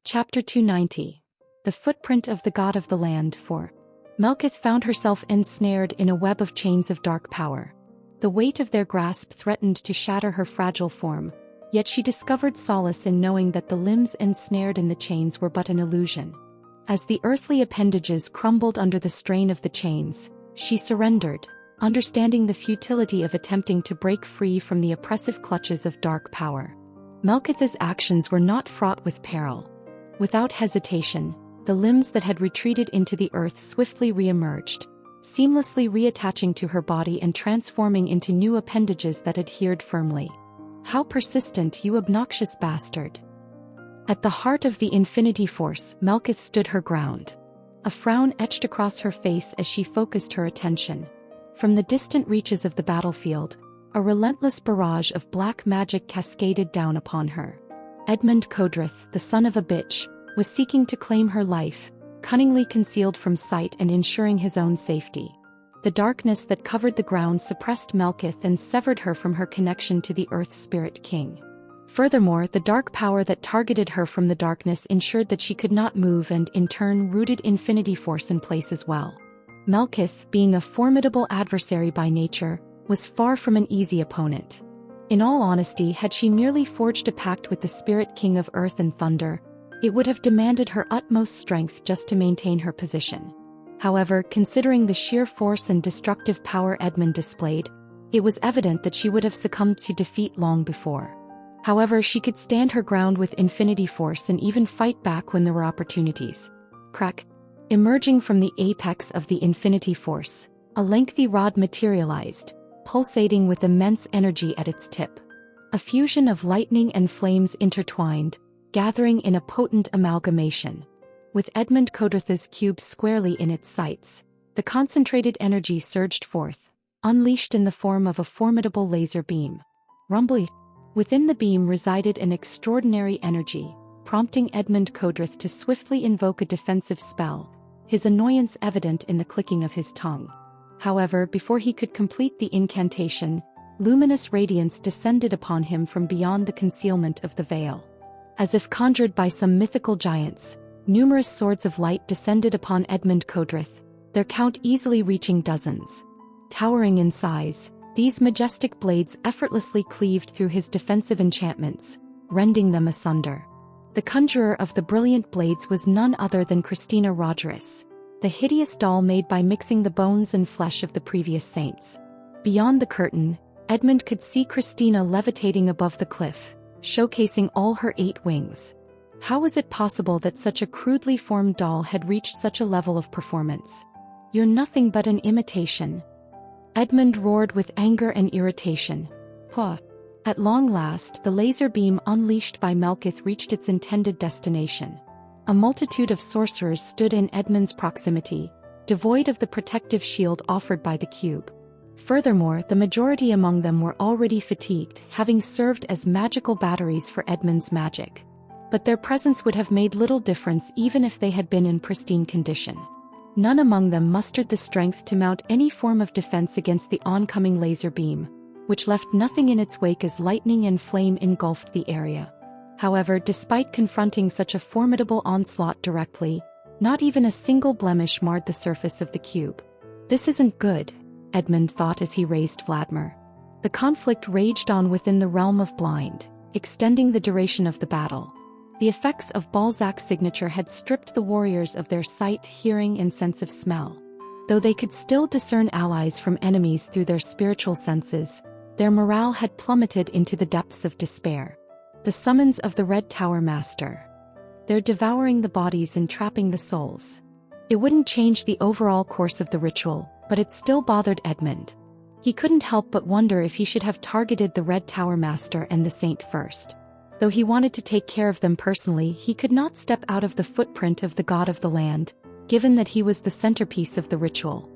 Chapter 290. The Footprint of the God of the Land. 4. Melkith found herself ensnared in a web of chains of dark power. The weight of their grasp threatened to shatter her fragile form, yet she discovered solace in knowing that the limbs ensnared in the chains were but an illusion. As the earthly appendages crumbled under the strain of the chains, she surrendered, understanding the futility of attempting to break free from the oppressive clutches of dark power. Melkith's actions were not fraught with peril. Without hesitation, the limbs that had retreated into the earth swiftly re-emerged, seamlessly reattaching to her body and transforming into new appendages that adhered firmly. How persistent, you obnoxious bastard! At the heart of the infinity force, Melkith stood her ground. A frown etched across her face as she focused her attention. From the distant reaches of the battlefield, a relentless barrage of black magic cascaded down upon her. Edmund Kodrith, the son of a bitch, was seeking to claim her life, cunningly concealed from sight and ensuring his own safety. The darkness that covered the ground suppressed Melkith and severed her from her connection to the Earth Spirit King. Furthermore, the dark power that targeted her from the darkness ensured that she could not move and, in turn, rooted infinity force in place as well. Melkith, being a formidable adversary by nature, was far from an easy opponent. In all honesty, had she merely forged a pact with the Spirit King of Earth and Thunder, it would have demanded her utmost strength just to maintain her position. However, considering the sheer force and destructive power Edmund displayed, it was evident that she would have succumbed to defeat long before. However, she could stand her ground with infinity force and even fight back when there were opportunities. Crack! Emerging from the apex of the infinity force, a lengthy rod materialized, pulsating with immense energy at its tip. A fusion of lightning and flames intertwined, gathering in a potent amalgamation. With Edmund Kodrith's cube squarely in its sights, the concentrated energy surged forth, unleashed in the form of a formidable laser beam. Rumbly! Within the beam resided an extraordinary energy, prompting Edmund Kodrith to swiftly invoke a defensive spell, his annoyance evident in the clicking of his tongue. However, before he could complete the incantation, luminous radiance descended upon him from beyond the concealment of the veil. As if conjured by some mythical giants, numerous swords of light descended upon Edmund Kodrith, their count easily reaching dozens. Towering in size, these majestic blades effortlessly cleaved through his defensive enchantments, rending them asunder. The conjurer of the brilliant blades was none other than Christina Rogerus, the hideous doll made by mixing the bones and flesh of the previous saints. Beyond the curtain, Edmund could see Christina levitating above the cliff, showcasing all her 8 wings. How was it possible that such a crudely formed doll had reached such a level of performance? You're nothing but an imitation. Edmund roared with anger and irritation. Huh. At long last, the laser beam unleashed by Melkith reached its intended destination. A multitude of sorcerers stood in Edmund's proximity, devoid of the protective shield offered by the cube. Furthermore, the majority among them were already fatigued, having served as magical batteries for Edmund's magic. But their presence would have made little difference even if they had been in pristine condition. None among them mustered the strength to mount any form of defense against the oncoming laser beam, which left nothing in its wake as lightning and flame engulfed the area. However, despite confronting such a formidable onslaught directly, not even a single blemish marred the surface of the cube. This isn't good, Edmund thought as he raised Vladimir. The conflict raged on within the realm of blind, extending the duration of the battle. The effects of Balzac's signature had stripped the warriors of their sight, hearing, and sense of smell. Though they could still discern allies from enemies through their spiritual senses, their morale had plummeted into the depths of despair. The summons of the Red Tower Master. They're devouring the bodies and trapping the souls. It wouldn't change the overall course of the ritual, but it still bothered Edmund. He couldn't help but wonder if he should have targeted the Red Tower Master and the Saint first. Though he wanted to take care of them personally, he could not step out of the footprint of the God of the Land, given that he was the centerpiece of the ritual.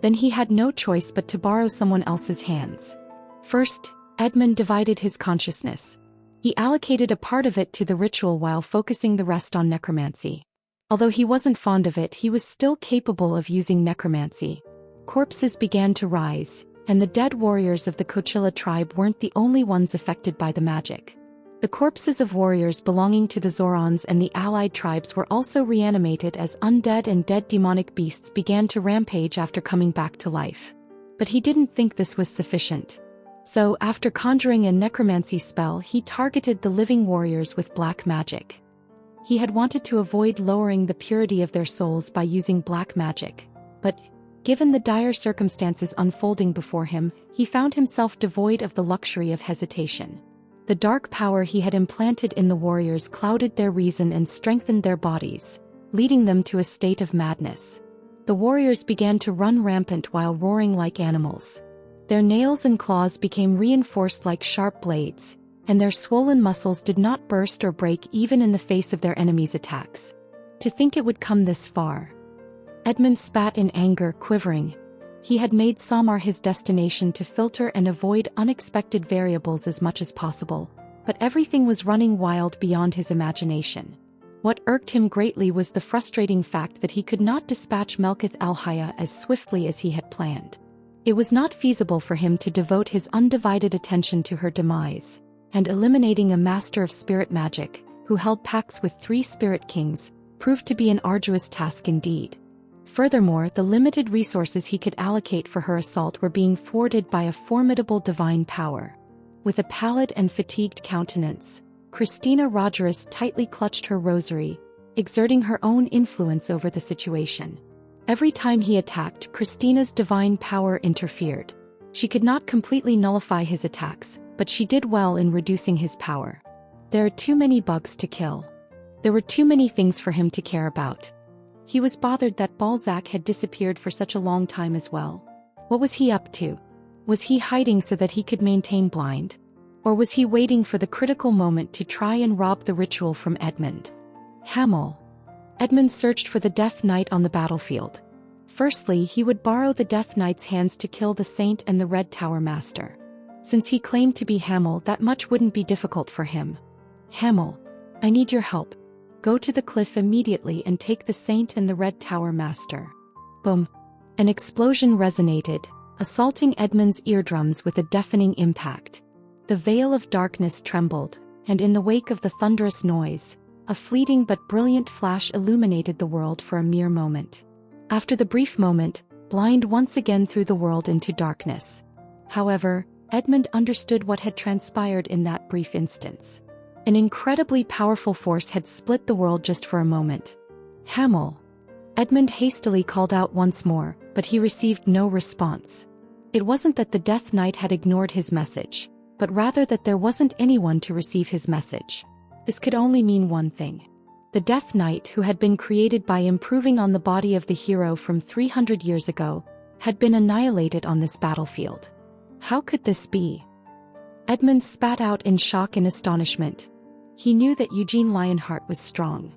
Then he had no choice but to borrow someone else's hands. First, Edmund divided his consciousness. He allocated a part of it to the ritual while focusing the rest on necromancy. Although he wasn't fond of it, he was still capable of using necromancy. Corpses began to rise, and the dead warriors of the Coachella tribe weren't the only ones affected by the magic. The corpses of warriors belonging to the Zorons and the allied tribes were also reanimated as undead and dead demonic beasts began to rampage after coming back to life. But he didn't think this was sufficient. So, after conjuring a necromancy spell, he targeted the living warriors with black magic. He had wanted to avoid lowering the purity of their souls by using black magic. But, given the dire circumstances unfolding before him, he found himself devoid of the luxury of hesitation. The dark power he had implanted in the warriors clouded their reason and strengthened their bodies, leading them to a state of madness. The warriors began to run rampant while roaring like animals. Their nails and claws became reinforced like sharp blades, and their swollen muscles did not burst or break even in the face of their enemies' attacks. To think it would come this far. Edmund spat in anger, quivering. He had made Samar his destination to filter and avoid unexpected variables as much as possible, but everything was running wild beyond his imagination. What irked him greatly was the frustrating fact that he could not dispatch Melkith Alhaya as swiftly as he had planned. It was not feasible for him to devote his undivided attention to her demise, and eliminating a master of spirit magic, who held pacts with 3 spirit kings, proved to be an arduous task indeed. Furthermore, the limited resources he could allocate for her assault were being thwarted by a formidable divine power. With a pallid and fatigued countenance, Christina Rogerus tightly clutched her rosary, exerting her own influence over the situation. Every time he attacked, Christina's divine power interfered. She could not completely nullify his attacks, but she did well in reducing his power. There are too many bugs to kill. There were too many things for him to care about. He was bothered that Balzac had disappeared for such a long time as well. What was he up to? Was he hiding so that he could maintain blind? Or was he waiting for the critical moment to try and rob the ritual from Edmund? Hamel. Edmund searched for the Death Knight on the battlefield. Firstly, he would borrow the Death Knight's hands to kill the Saint and the Red Tower Master. Since he claimed to be Hamel, that much wouldn't be difficult for him. Hamel, I need your help. Go to the cliff immediately and take the Saint and the Red Tower Master. Boom. An explosion resonated, assaulting Edmund's eardrums with a deafening impact. The veil of darkness trembled, and in the wake of the thunderous noise, a fleeting but brilliant flash illuminated the world for a mere moment. After the brief moment, blind once again threw the world into darkness. However, Edmund understood what had transpired in that brief instance. An incredibly powerful force had split the world just for a moment. Hamel. Edmund hastily called out once more, but he received no response. It wasn't that the Death Knight had ignored his message, but rather that there wasn't anyone to receive his message. This could only mean one thing. The Death Knight, who had been created by improving on the body of the hero from 300 years ago, had been annihilated on this battlefield. How could this be? Edmund spat out in shock and astonishment. He knew that Eugene Lionheart was strong.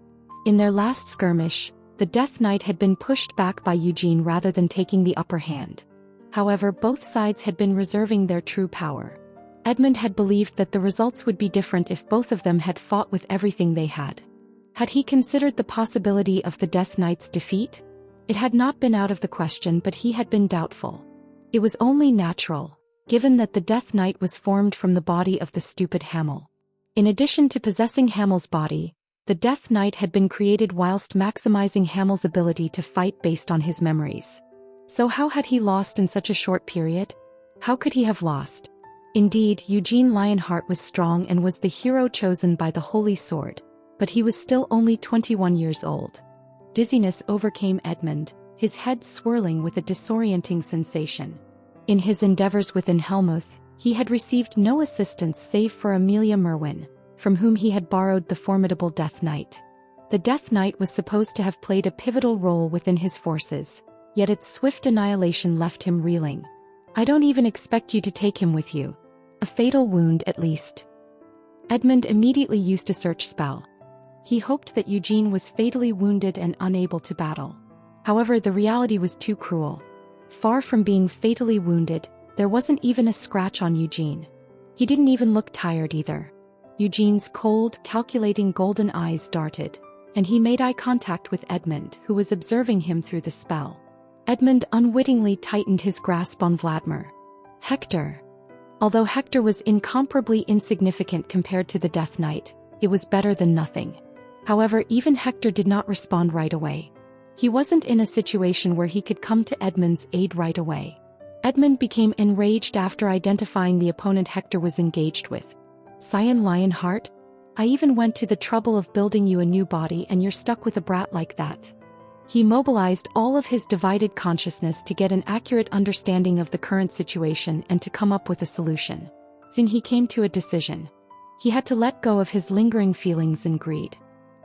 In their last skirmish, the Death Knight had been pushed back by Eugene rather than taking the upper hand. However, both sides had been reserving their true power. Edmund had believed that the results would be different if both of them had fought with everything they had. Had he considered the possibility of the Death Knight's defeat? It had not been out of the question, but he had been doubtful. It was only natural, given that the Death Knight was formed from the body of the stupid Hamel. In addition to possessing Hamel's body, the Death Knight had been created whilst maximizing Hamel's ability to fight based on his memories. So how had he lost in such a short period? How could he have lost? Indeed, Eugene Lionheart was strong and was the hero chosen by the Holy Sword, but he was still only 21 years old. Dizziness overcame Edmund, his head swirling with a disorienting sensation. In his endeavors within Helmuth, he had received no assistance save for Amelia Merwin, from whom he had borrowed the formidable Death Knight. The Death Knight was supposed to have played a pivotal role within his forces, yet its swift annihilation left him reeling. I don't even expect you to take him with you. A fatal wound at least. Edmund immediately used a search spell. He hoped that Eugene was fatally wounded and unable to battle. However, the reality was too cruel. Far from being fatally wounded, there wasn't even a scratch on Eugene. He didn't even look tired either. Eugene's cold, calculating golden eyes darted, and he made eye contact with Edmund, who was observing him through the spell. Edmund unwittingly tightened his grasp on Vladimir. Hector. Although Hector was incomparably insignificant compared to the Death Knight, it was better than nothing. However, even Hector did not respond right away. He wasn't in a situation where he could come to Edmund's aid right away. Edmund became enraged after identifying the opponent Hector was engaged with. "Scion Lionheart? I even went to the trouble of building you a new body and you're stuck with a brat like that." He mobilized all of his divided consciousness to get an accurate understanding of the current situation and to come up with a solution. Soon he came to a decision. He had to let go of his lingering feelings and greed.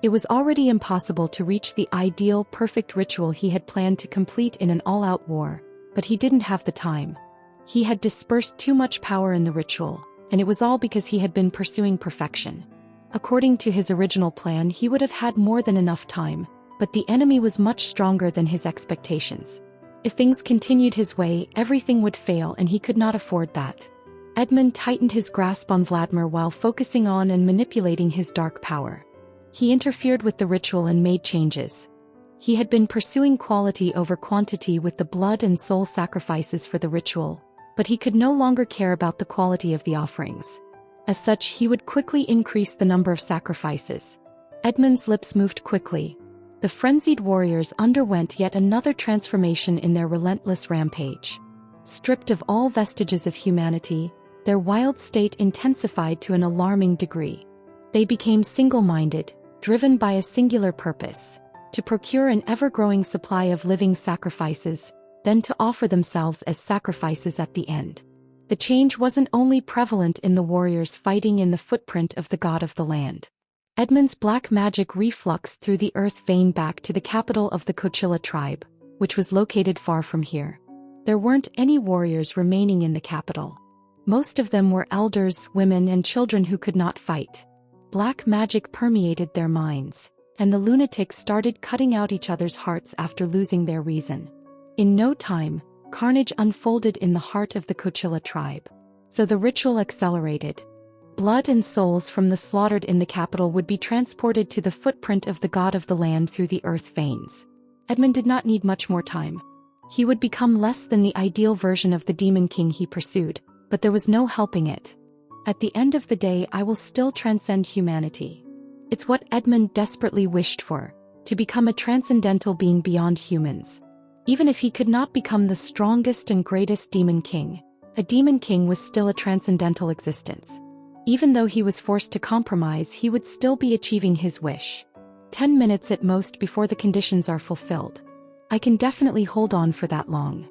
It was already impossible to reach the ideal, perfect ritual he had planned to complete in an all-out war, but he didn't have the time. He had dispersed too much power in the ritual, and it was all because he had been pursuing perfection. According to his original plan, he would have had more than enough time, but the enemy was much stronger than his expectations. If things continued his way, everything would fail and he could not afford that. Edmund tightened his grasp on Vladimir while focusing on and manipulating his dark power. He interfered with the ritual and made changes. He had been pursuing quality over quantity with the blood and soul sacrifices for the ritual, but he could no longer care about the quality of the offerings. As such, he would quickly increase the number of sacrifices. Edmund's lips moved quickly. The frenzied warriors underwent yet another transformation in their relentless rampage. Stripped of all vestiges of humanity, their wild state intensified to an alarming degree. They became single-minded, driven by a singular purpose: to procure an ever-growing supply of living sacrifices, then to offer themselves as sacrifices at the end. The change wasn't only prevalent in the warriors fighting in the footprint of the god of the land. Edmund's black magic refluxed through the earth vein back to the capital of the Coachella tribe, which was located far from here. There weren't any warriors remaining in the capital. Most of them were elders, women, and children who could not fight. Black magic permeated their minds, and the lunatics started cutting out each other's hearts after losing their reason. In no time, carnage unfolded in the heart of the Coachella tribe. So the ritual accelerated. Blood and souls from the slaughtered in the capital would be transported to the footprint of the god of the land through the earth veins. Edmund did not need much more time. He would become less than the ideal version of the demon king he pursued, but there was no helping it. At the end of the day, I will still transcend humanity. It's what Edmund desperately wished for, to become a transcendental being beyond humans. Even if he could not become the strongest and greatest demon king, a demon king was still a transcendental existence. Even though he was forced to compromise, he would still be achieving his wish. 10 minutes at most before the conditions are fulfilled. I can definitely hold on for that long.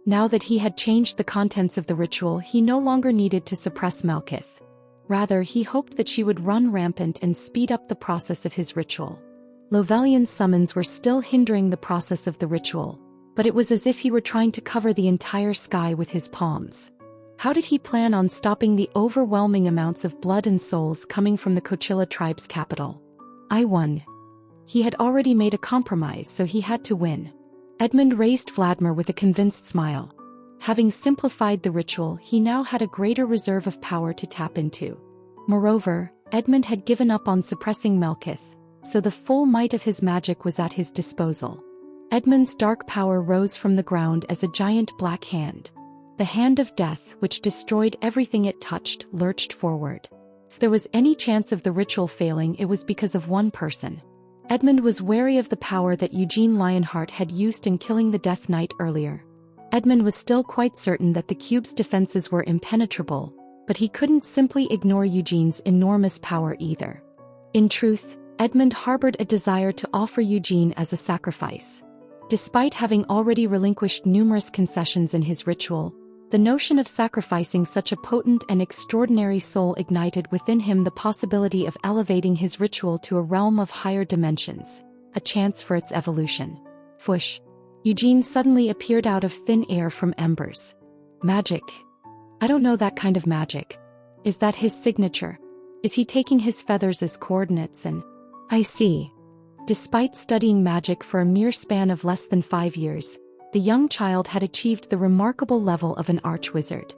Now that he had changed the contents of the ritual, he no longer needed to suppress Melkith. Rather, he hoped that she would run rampant and speed up the process of his ritual. Lovelian's summons were still hindering the process of the ritual, but it was as if he were trying to cover the entire sky with his palms. How did he plan on stopping the overwhelming amounts of blood and souls coming from the Coachella tribe's capital? I won. He had already made a compromise, so he had to win. Edmund raised Vladimir with a convinced smile. Having simplified the ritual, he now had a greater reserve of power to tap into. Moreover, Edmund had given up on suppressing Melkith, so the full might of his magic was at his disposal. Edmund's dark power rose from the ground as a giant black hand. The hand of death, which destroyed everything it touched, lurched forward. If there was any chance of the ritual failing, it was because of one person. Edmund was wary of the power that Eugene Lionheart had used in killing the Death Knight earlier. Edmund was still quite certain that the cube's defenses were impenetrable, but he couldn't simply ignore Eugene's enormous power either. In truth, Edmund harbored a desire to offer Eugene as a sacrifice. Despite having already relinquished numerous concessions in his ritual, the notion of sacrificing such a potent and extraordinary soul ignited within him the possibility of elevating his ritual to a realm of higher dimensions, a chance for its evolution. Whoosh! Eugene suddenly appeared out of thin air from embers. Magic. I don't know that kind of magic. Is that his signature? Is he taking his feathers as coordinates and... I see. Despite studying magic for a mere span of less than 5 years, the young child had achieved the remarkable level of an archwizard.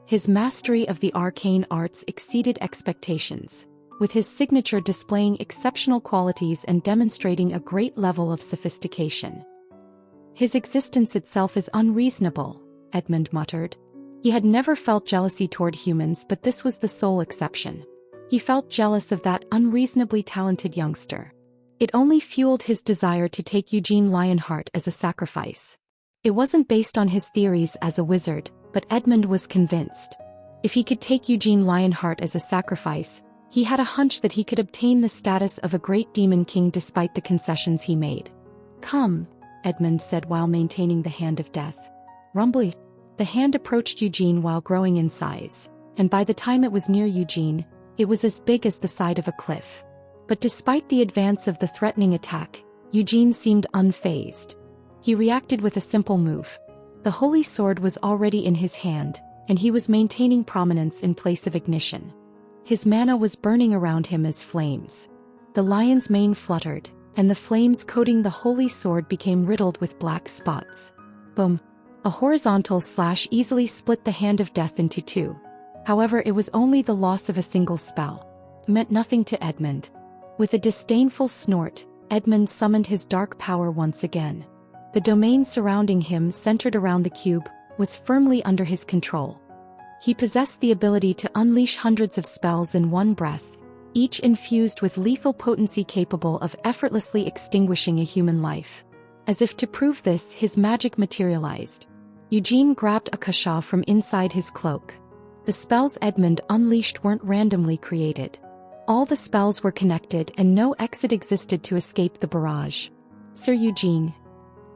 His mastery of the arcane arts exceeded expectations, with his signature displaying exceptional qualities and demonstrating a great level of sophistication. His existence itself is unreasonable, Edmund muttered. He had never felt jealousy toward humans, but this was the sole exception. He felt jealous of that unreasonably talented youngster. It only fueled his desire to take Eugene Lionheart as a sacrifice. It wasn't based on his theories as a wizard, but Edmund was convinced. If he could take Eugene Lionheart as a sacrifice, he had a hunch that he could obtain the status of a great demon king despite the concessions he made. "Come," Edmund said while maintaining the hand of death. Rumbly, the hand approached Eugene while growing in size, and by the time it was near Eugene, it was as big as the side of a cliff. But despite the advance of the threatening attack, Eugene seemed unfazed. He reacted with a simple move. The holy sword was already in his hand, and he was maintaining prominence in place of ignition. His mana was burning around him as flames. The lion's mane fluttered, and the flames coating the holy sword became riddled with black spots. Boom! A horizontal slash easily split the hand of death into two. However, it was only the loss of a single spell. It meant nothing to Edmund. With a disdainful snort, Edmund summoned his dark power once again. The domain surrounding him, centered around the cube, was firmly under his control. He possessed the ability to unleash hundreds of spells in one breath, each infused with lethal potency capable of effortlessly extinguishing a human life. As if to prove this, his magic materialized. Eugene grabbed a kasha from inside his cloak. The spells Edmund unleashed weren't randomly created. All the spells were connected and no exit existed to escape the barrage. Sir Eugene.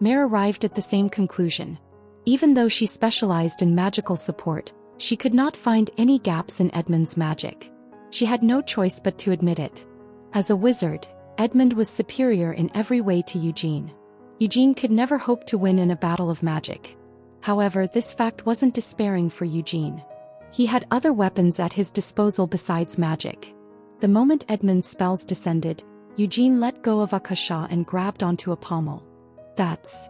Mare arrived at the same conclusion. Even though she specialized in magical support, she could not find any gaps in Edmund's magic. She had no choice but to admit it. As a wizard, Edmund was superior in every way to Eugene. Eugene could never hope to win in a battle of magic. However, this fact wasn't despairing for Eugene. He had other weapons at his disposal besides magic. The moment Edmund's spells descended, Eugene let go of Akasha and grabbed onto a pommel. That's...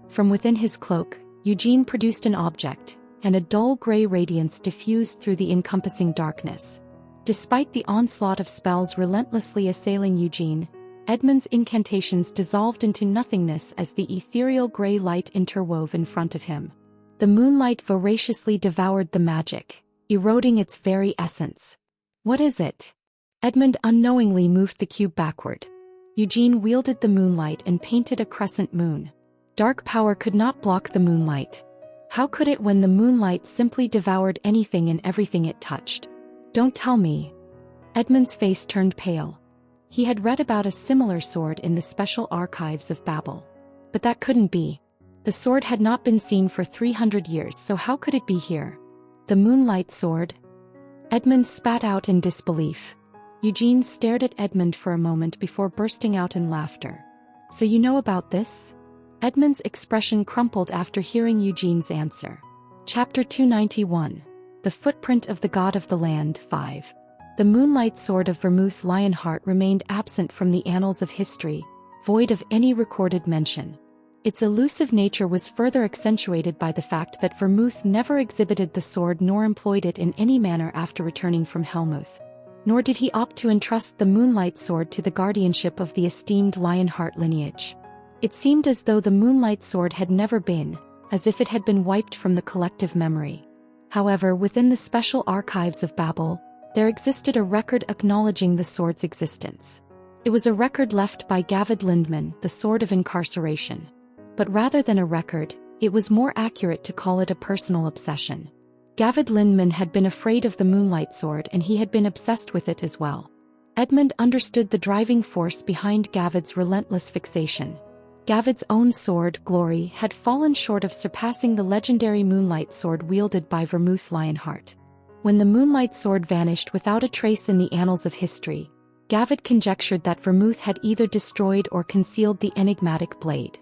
From within his cloak, Eugene produced an object, and a dull gray radiance diffused through the encompassing darkness. Despite the onslaught of spells relentlessly assailing Eugene, Edmund's incantations dissolved into nothingness as the ethereal gray light interwove in front of him. The moonlight voraciously devoured the magic, eroding its very essence. What is it? Edmund unknowingly moved the cube backward. Eugene wielded the moonlight and painted a crescent moon. Dark power could not block the moonlight. How could it when the moonlight simply devoured anything and everything it touched? Don't tell me. Edmund's face turned pale. He had read about a similar sword in the special archives of Babel. But that couldn't be. The sword had not been seen for 300 years, so how could it be here? The moonlight sword? Edmund spat out in disbelief. Eugene stared at Edmund for a moment before bursting out in laughter. So you know about this? Edmund's expression crumpled after hearing Eugene's answer. Chapter 291. The Footprint of the God of the Land 5. The moonlight sword of Vermouth Lionheart remained absent from the annals of history, void of any recorded mention. Its elusive nature was further accentuated by the fact that Vermouth never exhibited the sword nor employed it in any manner after returning from Helmuth. Nor did he opt to entrust the moonlight sword to the guardianship of the esteemed Lionheart lineage. It seemed as though the moonlight sword had never been, as if it had been wiped from the collective memory. However, within the special archives of Babel, there existed a record acknowledging the sword's existence. It was a record left by Gavid Lindman, the Sword of Incarceration. But rather than a record, it was more accurate to call it a personal obsession. Gavid Lindman had been afraid of the moonlight sword and he had been obsessed with it as well. Edmund understood the driving force behind Gavid's relentless fixation. Gavid's own sword, Glory, had fallen short of surpassing the legendary moonlight sword wielded by Vermouth Lionheart. When the moonlight sword vanished without a trace in the annals of history, Gavid conjectured that Vermouth had either destroyed or concealed the enigmatic blade.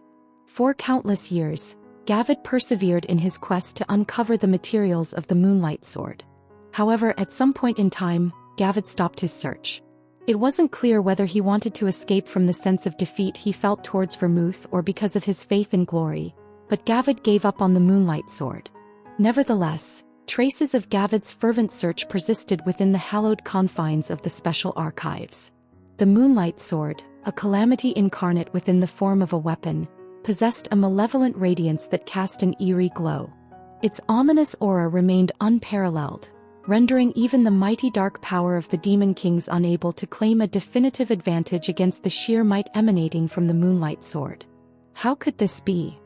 For countless years, Gavid persevered in his quest to uncover the materials of the moonlight sword. However, at some point in time, Gavid stopped his search. It wasn't clear whether he wanted to escape from the sense of defeat he felt towards Vermouth or because of his faith in Glory, but Gavid gave up on the moonlight sword. Nevertheless, traces of Gavid's fervent search persisted within the hallowed confines of the special archives. The moonlight sword, a calamity incarnate within the form of a weapon, possessed a malevolent radiance that cast an eerie glow. Its ominous aura remained unparalleled, rendering even the mighty dark power of the Demon Kings unable to claim a definitive advantage against the sheer might emanating from the Moonlight Sword. How could this be?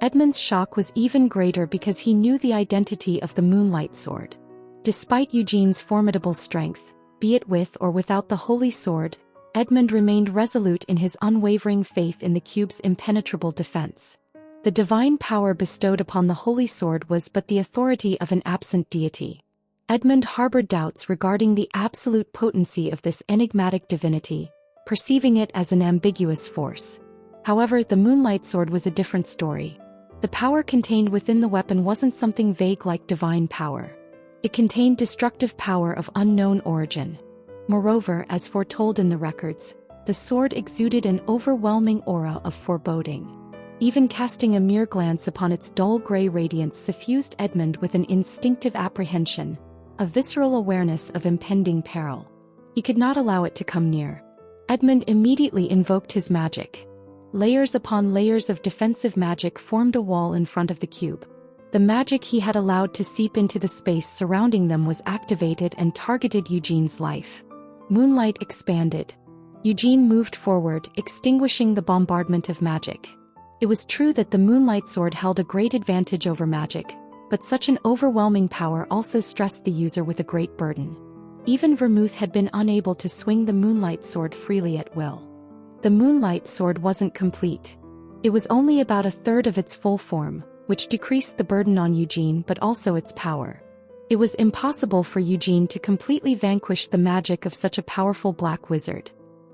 Edmund's shock was even greater because he knew the identity of the Moonlight Sword. Despite Eugene's formidable strength, be it with or without the Holy Sword, Edmund remained resolute in his unwavering faith in the cube's impenetrable defense. The divine power bestowed upon the Holy Sword was but the authority of an absent deity. Edmund harbored doubts regarding the absolute potency of this enigmatic divinity, perceiving it as an ambiguous force. However, the Moonlight Sword was a different story. The power contained within the weapon wasn't something vague like divine power. It contained destructive power of unknown origin. Moreover, as foretold in the records, the sword exuded an overwhelming aura of foreboding. Even casting a mere glance upon its dull gray radiance suffused Edmund with an instinctive apprehension, a visceral awareness of impending peril. He could not allow it to come near. Edmund immediately invoked his magic. Layers upon layers of defensive magic formed a wall in front of the cube. The magic he had allowed to seep into the space surrounding them was activated and targeted Eugene's life. Moonlight expanded. Eugene moved forward, extinguishing the bombardment of magic. It was true that the Moonlight Sword held a great advantage over magic, but such an overwhelming power also stressed the user with a great burden. Even Vermouth had been unable to swing the Moonlight Sword freely at will. The Moonlight Sword wasn't complete. It was only about a third of its full form, which decreased the burden on Eugene but also its power. It was impossible for Eugene to completely vanquish the magic of such a powerful black wizard.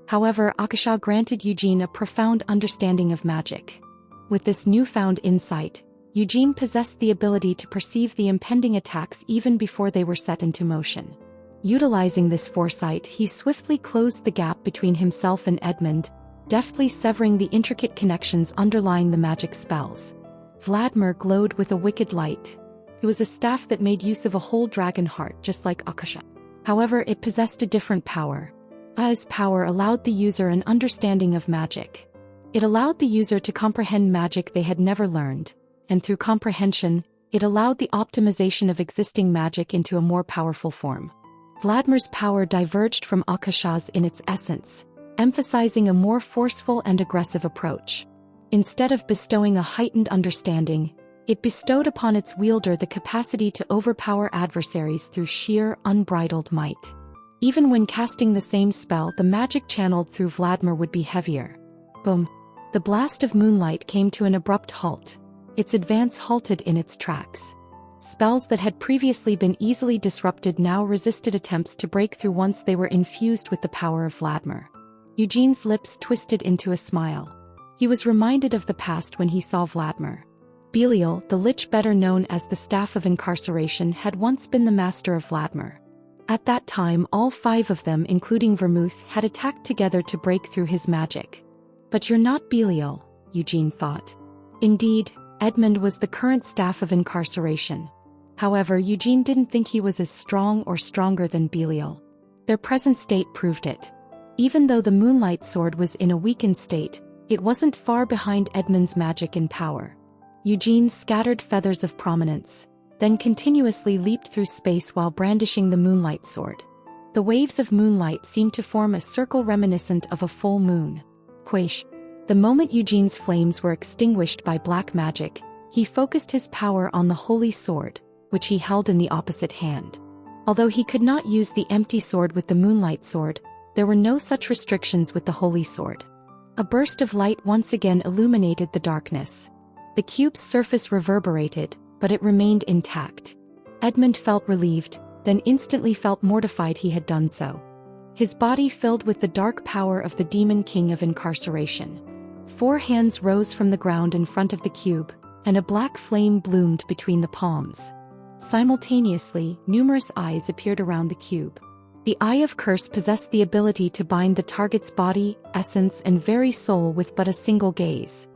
However, Akasha granted Eugene a profound understanding of magic. With this newfound insight, Eugene possessed the ability to perceive the impending attacks even before they were set into motion. Utilizing this foresight, he swiftly closed the gap between himself and Edmund, deftly severing the intricate connections underlying the magic spells. Vladimir glowed with a wicked light. It was a staff that made use of a whole dragon heart just like Akasha. However, it possessed a different power. A's power allowed the user an understanding of magic. It allowed the user to comprehend magic they had never learned, and through comprehension, it allowed the optimization of existing magic into a more powerful form. Vladimir's power diverged from Akasha's in its essence, emphasizing a more forceful and aggressive approach. Instead of bestowing a heightened understanding, it bestowed upon its wielder the capacity to overpower adversaries through sheer, unbridled might. Even when casting the same spell, the magic channeled through Vladimir would be heavier. Boom! The blast of moonlight came to an abrupt halt. Its advance halted in its tracks. Spells that had previously been easily disrupted now resisted attempts to break through once they were infused with the power of Vladimir. Eugene's lips twisted into a smile. He was reminded of the past when he saw Vladimir. Belial, the lich better known as the Staff of Incarceration, had once been the master of Vladimir. At that time, all 5 of them, including Vermouth, had attacked together to break through his magic. But you're not Belial, Eugene thought. Indeed, Edmund was the current Staff of Incarceration. However, Eugene didn't think he was as strong or stronger than Belial. Their present state proved it. Even though the Moonlight Sword was in a weakened state, it wasn't far behind Edmund's magic and power. Eugene scattered feathers of prominence, then continuously leaped through space while brandishing the Moonlight Sword. The waves of moonlight seemed to form a circle reminiscent of a full moon. Quaish. The moment Eugene's flames were extinguished by black magic, he focused his power on the Holy Sword, which he held in the opposite hand. Although he could not use the empty sword with the Moonlight Sword, there were no such restrictions with the Holy Sword. A burst of light once again illuminated the darkness. The cube's surface reverberated, but it remained intact. Edmund felt relieved, then instantly felt mortified he had done so. His body filled with the dark power of the Demon King of Incarceration. 4 hands rose from the ground in front of the cube, and a black flame bloomed between the palms. Simultaneously, numerous eyes appeared around the cube. The Eye of Curse possessed the ability to bind the target's body, essence, and very soul with but a single gaze.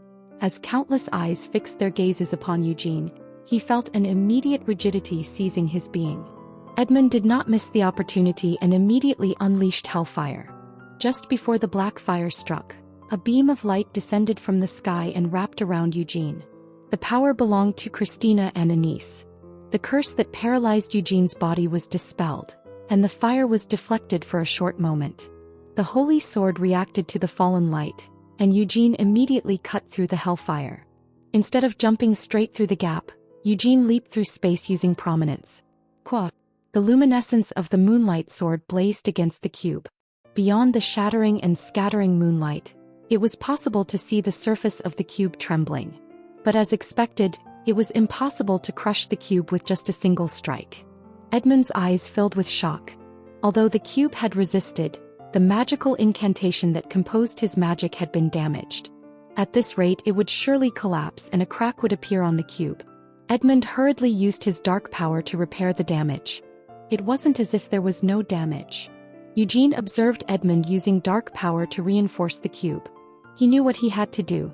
As countless eyes fixed their gazes upon Eugene, he felt an immediate rigidity seizing his being. Edmund did not miss the opportunity and immediately unleashed Hellfire. Just before the black fire struck, a beam of light descended from the sky and wrapped around Eugene. The power belonged to Christina and Anise. The curse that paralyzed Eugene's body was dispelled, and the fire was deflected for a short moment. The holy sword reacted to the fallen light, and Eugene immediately cut through the hellfire. Instead of jumping straight through the gap, Eugene leaped through space using prominence. The luminescence of the moonlight sword blazed against the cube. Beyond the shattering and scattering moonlight, it was possible to see the surface of the cube trembling. But as expected, it was impossible to crush the cube with just a single strike. Edmund's eyes filled with shock. Although the cube had resisted, the magical incantation that composed his magic had been damaged. At this rate, it would surely collapse and a crack would appear on the cube. Edmund hurriedly used his dark power to repair the damage. It wasn't as if there was no damage. Eugene observed Edmund using dark power to reinforce the cube. He knew what he had to do.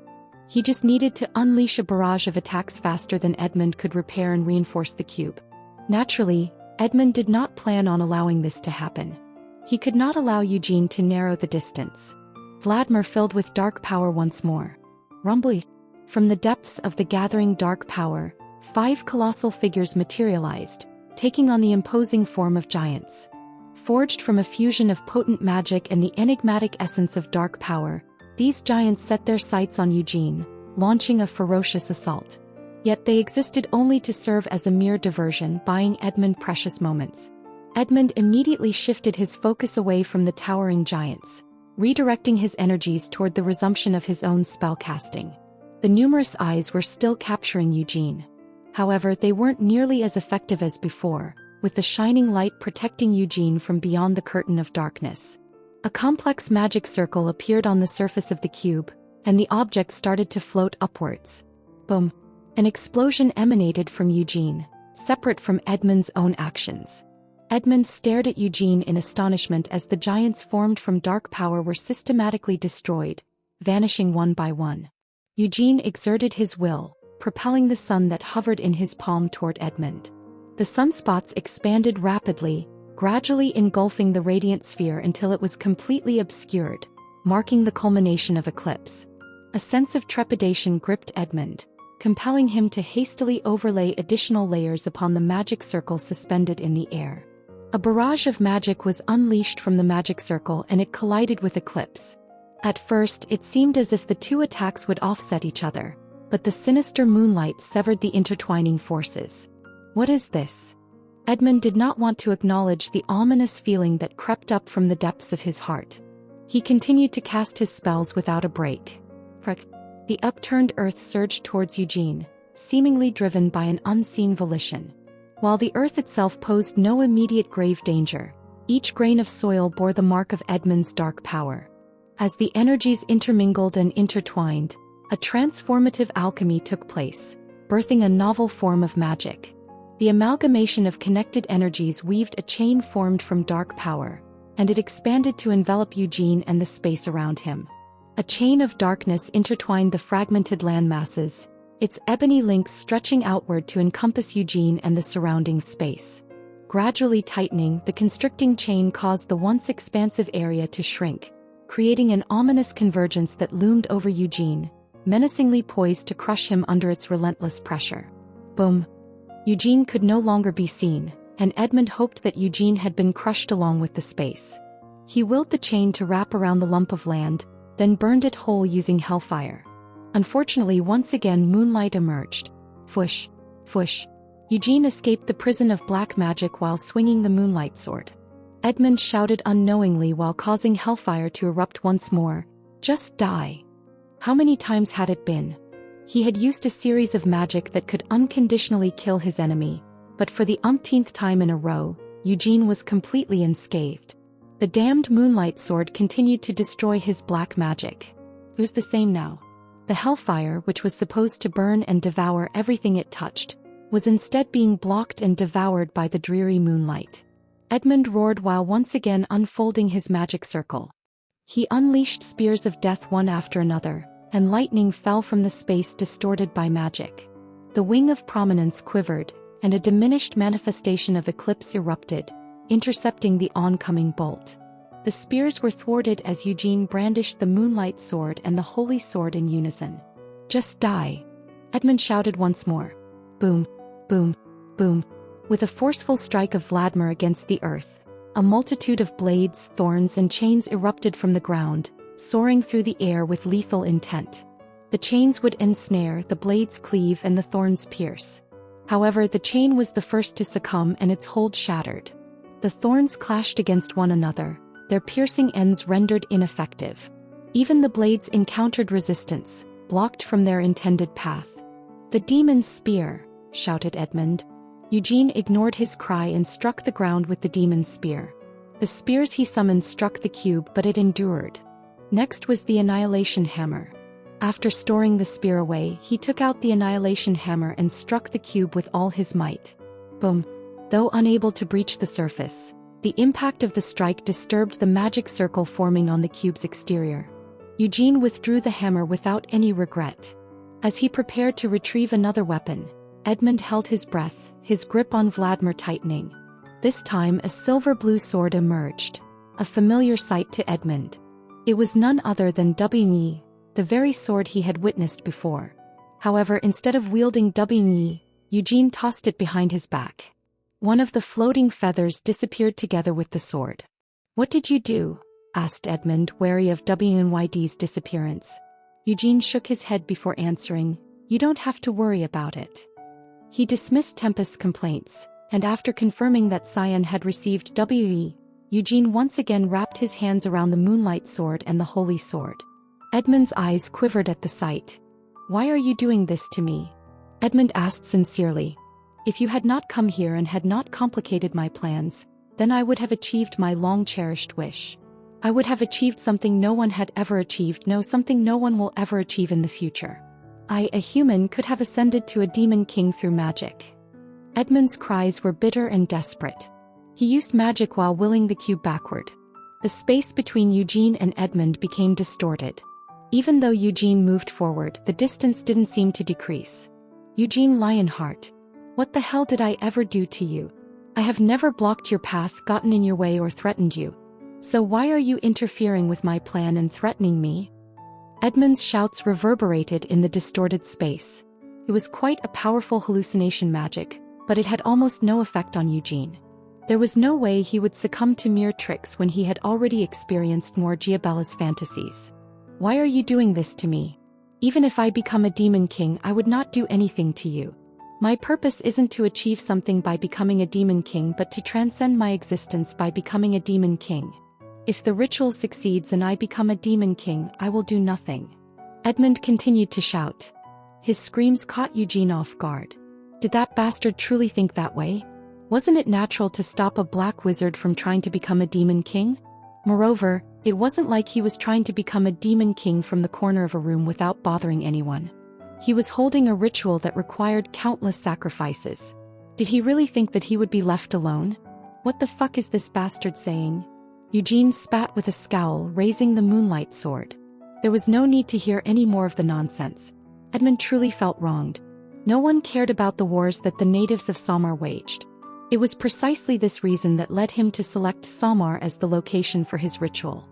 He just needed to unleash a barrage of attacks faster than Edmund could repair and reinforce the cube. Naturally, Edmund did not plan on allowing this to happen. He could not allow Eugene to narrow the distance. Vladimir filled with dark power once more. Rumbly. From the depths of the gathering dark power, 5 colossal figures materialized, taking on the imposing form of giants. Forged from a fusion of potent magic and the enigmatic essence of dark power, these giants set their sights on Eugene, launching a ferocious assault. Yet they existed only to serve as a mere diversion, buying Edmund precious moments. Edmund immediately shifted his focus away from the towering giants, redirecting his energies toward the resumption of his own spellcasting. The numerous eyes were still capturing Eugene. However, they weren't nearly as effective as before, with the shining light protecting Eugene from beyond the curtain of darkness. A complex magic circle appeared on the surface of the cube, and the object started to float upwards. Boom! An explosion emanated from Eugene, separate from Edmund's own actions. Edmund stared at Eugene in astonishment as the giants formed from dark power were systematically destroyed, vanishing one by one. Eugene exerted his will, propelling the sun that hovered in his palm toward Edmund. The sunspots expanded rapidly, gradually engulfing the radiant sphere until it was completely obscured, marking the culmination of eclipse. A sense of trepidation gripped Edmund, compelling him to hastily overlay additional layers upon the magic circle suspended in the air. A barrage of magic was unleashed from the magic circle and it collided with Eclipse. At first, it seemed as if the two attacks would offset each other, but the sinister moonlight severed the intertwining forces. What is this? Edmund did not want to acknowledge the ominous feeling that crept up from the depths of his heart. He continued to cast his spells without a break. The upturned earth surged towards Eugene, seemingly driven by an unseen volition. While the earth itself posed no immediate grave danger, each grain of soil bore the mark of Edmund's dark power. As the energies intermingled and intertwined, a transformative alchemy took place, birthing a novel form of magic. The amalgamation of connected energies weaved a chain formed from dark power, and it expanded to envelop Eugene and the space around him. A chain of darkness intertwined the fragmented landmasses, its ebony links stretching outward to encompass Eugene and the surrounding space. Gradually tightening, the constricting chain caused the once expansive area to shrink, creating an ominous convergence that loomed over Eugene, menacingly poised to crush him under its relentless pressure. Boom! Eugene could no longer be seen, and Edmund hoped that Eugene had been crushed along with the space. He willed the chain to wrap around the lump of land, then burned it whole using hellfire. Unfortunately, once again moonlight emerged. Fush! Fush! Eugene escaped the prison of black magic while swinging the moonlight sword. Edmund shouted unknowingly while causing hellfire to erupt once more. Just die! How many times had it been? He had used a series of magic that could unconditionally kill his enemy, but for the umpteenth time in a row, Eugene was completely unscathed. The damned moonlight sword continued to destroy his black magic. It was the same now. The hellfire, which was supposed to burn and devour everything it touched, was instead being blocked and devoured by the dreary moonlight. Edmund roared while once again unfolding his magic circle. He unleashed spears of death one after another, and lightning fell from the space distorted by magic. The wing of prominence quivered, and a diminished manifestation of eclipse erupted, intercepting the oncoming bolt. The spears were thwarted as Eugene brandished the moonlight sword and the holy sword in unison. Just die! Edmund shouted once more. Boom, boom, boom. With a forceful strike of Vladimir against the earth, a multitude of blades, thorns and chains erupted from the ground, soaring through the air with lethal intent. The chains would ensnare, the blades cleave and the thorns pierce. However, the chain was the first to succumb and its hold shattered. The thorns clashed against one another, their piercing ends rendered ineffective. Even the blades encountered resistance, blocked from their intended path. The demon's spear, shouted Edmund. Eugene ignored his cry and struck the ground with the demon's spear. The spears he summoned struck the cube, but it endured. Next was the annihilation hammer. After storing the spear away, he took out the annihilation hammer and struck the cube with all his might. Boom. Though unable to breach the surface, the impact of the strike disturbed the magic circle forming on the cube's exterior. Eugene withdrew the hammer without any regret. As he prepared to retrieve another weapon, Edmund held his breath, his grip on Vladimir tightening. This time a silver-blue sword emerged, a familiar sight to Edmund. It was none other than Wny, the very sword he had witnessed before. However, instead of wielding Wny, Eugene tossed it behind his back. One of the floating feathers disappeared together with the sword. "What did you do?" asked Edmund, wary of Wny's disappearance. Eugene shook his head before answering, "You don't have to worry about it." He dismissed Tempest's complaints, and after confirming that Cyan had received Wny, Eugene once again wrapped his hands around the Moonlight Sword and the Holy Sword. Edmund's eyes quivered at the sight. "Why are you doing this to me?" Edmund asked sincerely. "If you had not come here and had not complicated my plans, then I would have achieved my long-cherished wish. I would have achieved something no one had ever achieved, something no one will ever achieve in the future. I, a human, could have ascended to a demon king through magic." Edmund's cries were bitter and desperate. He used magic while willing the cube backward. The space between Eugene and Edmund became distorted. Even though Eugene moved forward, the distance didn't seem to decrease. "Eugene Lionheart, what the hell did I ever do to you? I have never blocked your path, gotten in your way or threatened you. So why are you interfering with my plan and threatening me?" Edmund's shouts reverberated in the distorted space. It was quite a powerful hallucination magic, but it had almost no effect on Eugene. There was no way he would succumb to mere tricks when he had already experienced more Giabella's fantasies. "Why are you doing this to me? Even if I become a demon king, I would not do anything to you. My purpose isn't to achieve something by becoming a demon king, but to transcend my existence by becoming a demon king. If the ritual succeeds and I become a demon king, I will do nothing." Edmund continued to shout. His screams caught Eugene off guard. Did that bastard truly think that way? Wasn't it natural to stop a black wizard from trying to become a demon king? Moreover, it wasn't like he was trying to become a demon king from the corner of a room without bothering anyone. He was holding a ritual that required countless sacrifices. Did he really think that he would be left alone? What the fuck is this bastard saying? Eugene spat with a scowl, raising the Moonlight Sword. There was no need to hear any more of the nonsense. Edmund truly felt wronged. No one cared about the wars that the natives of Samar waged. It was precisely this reason that led him to select Samar as the location for his ritual.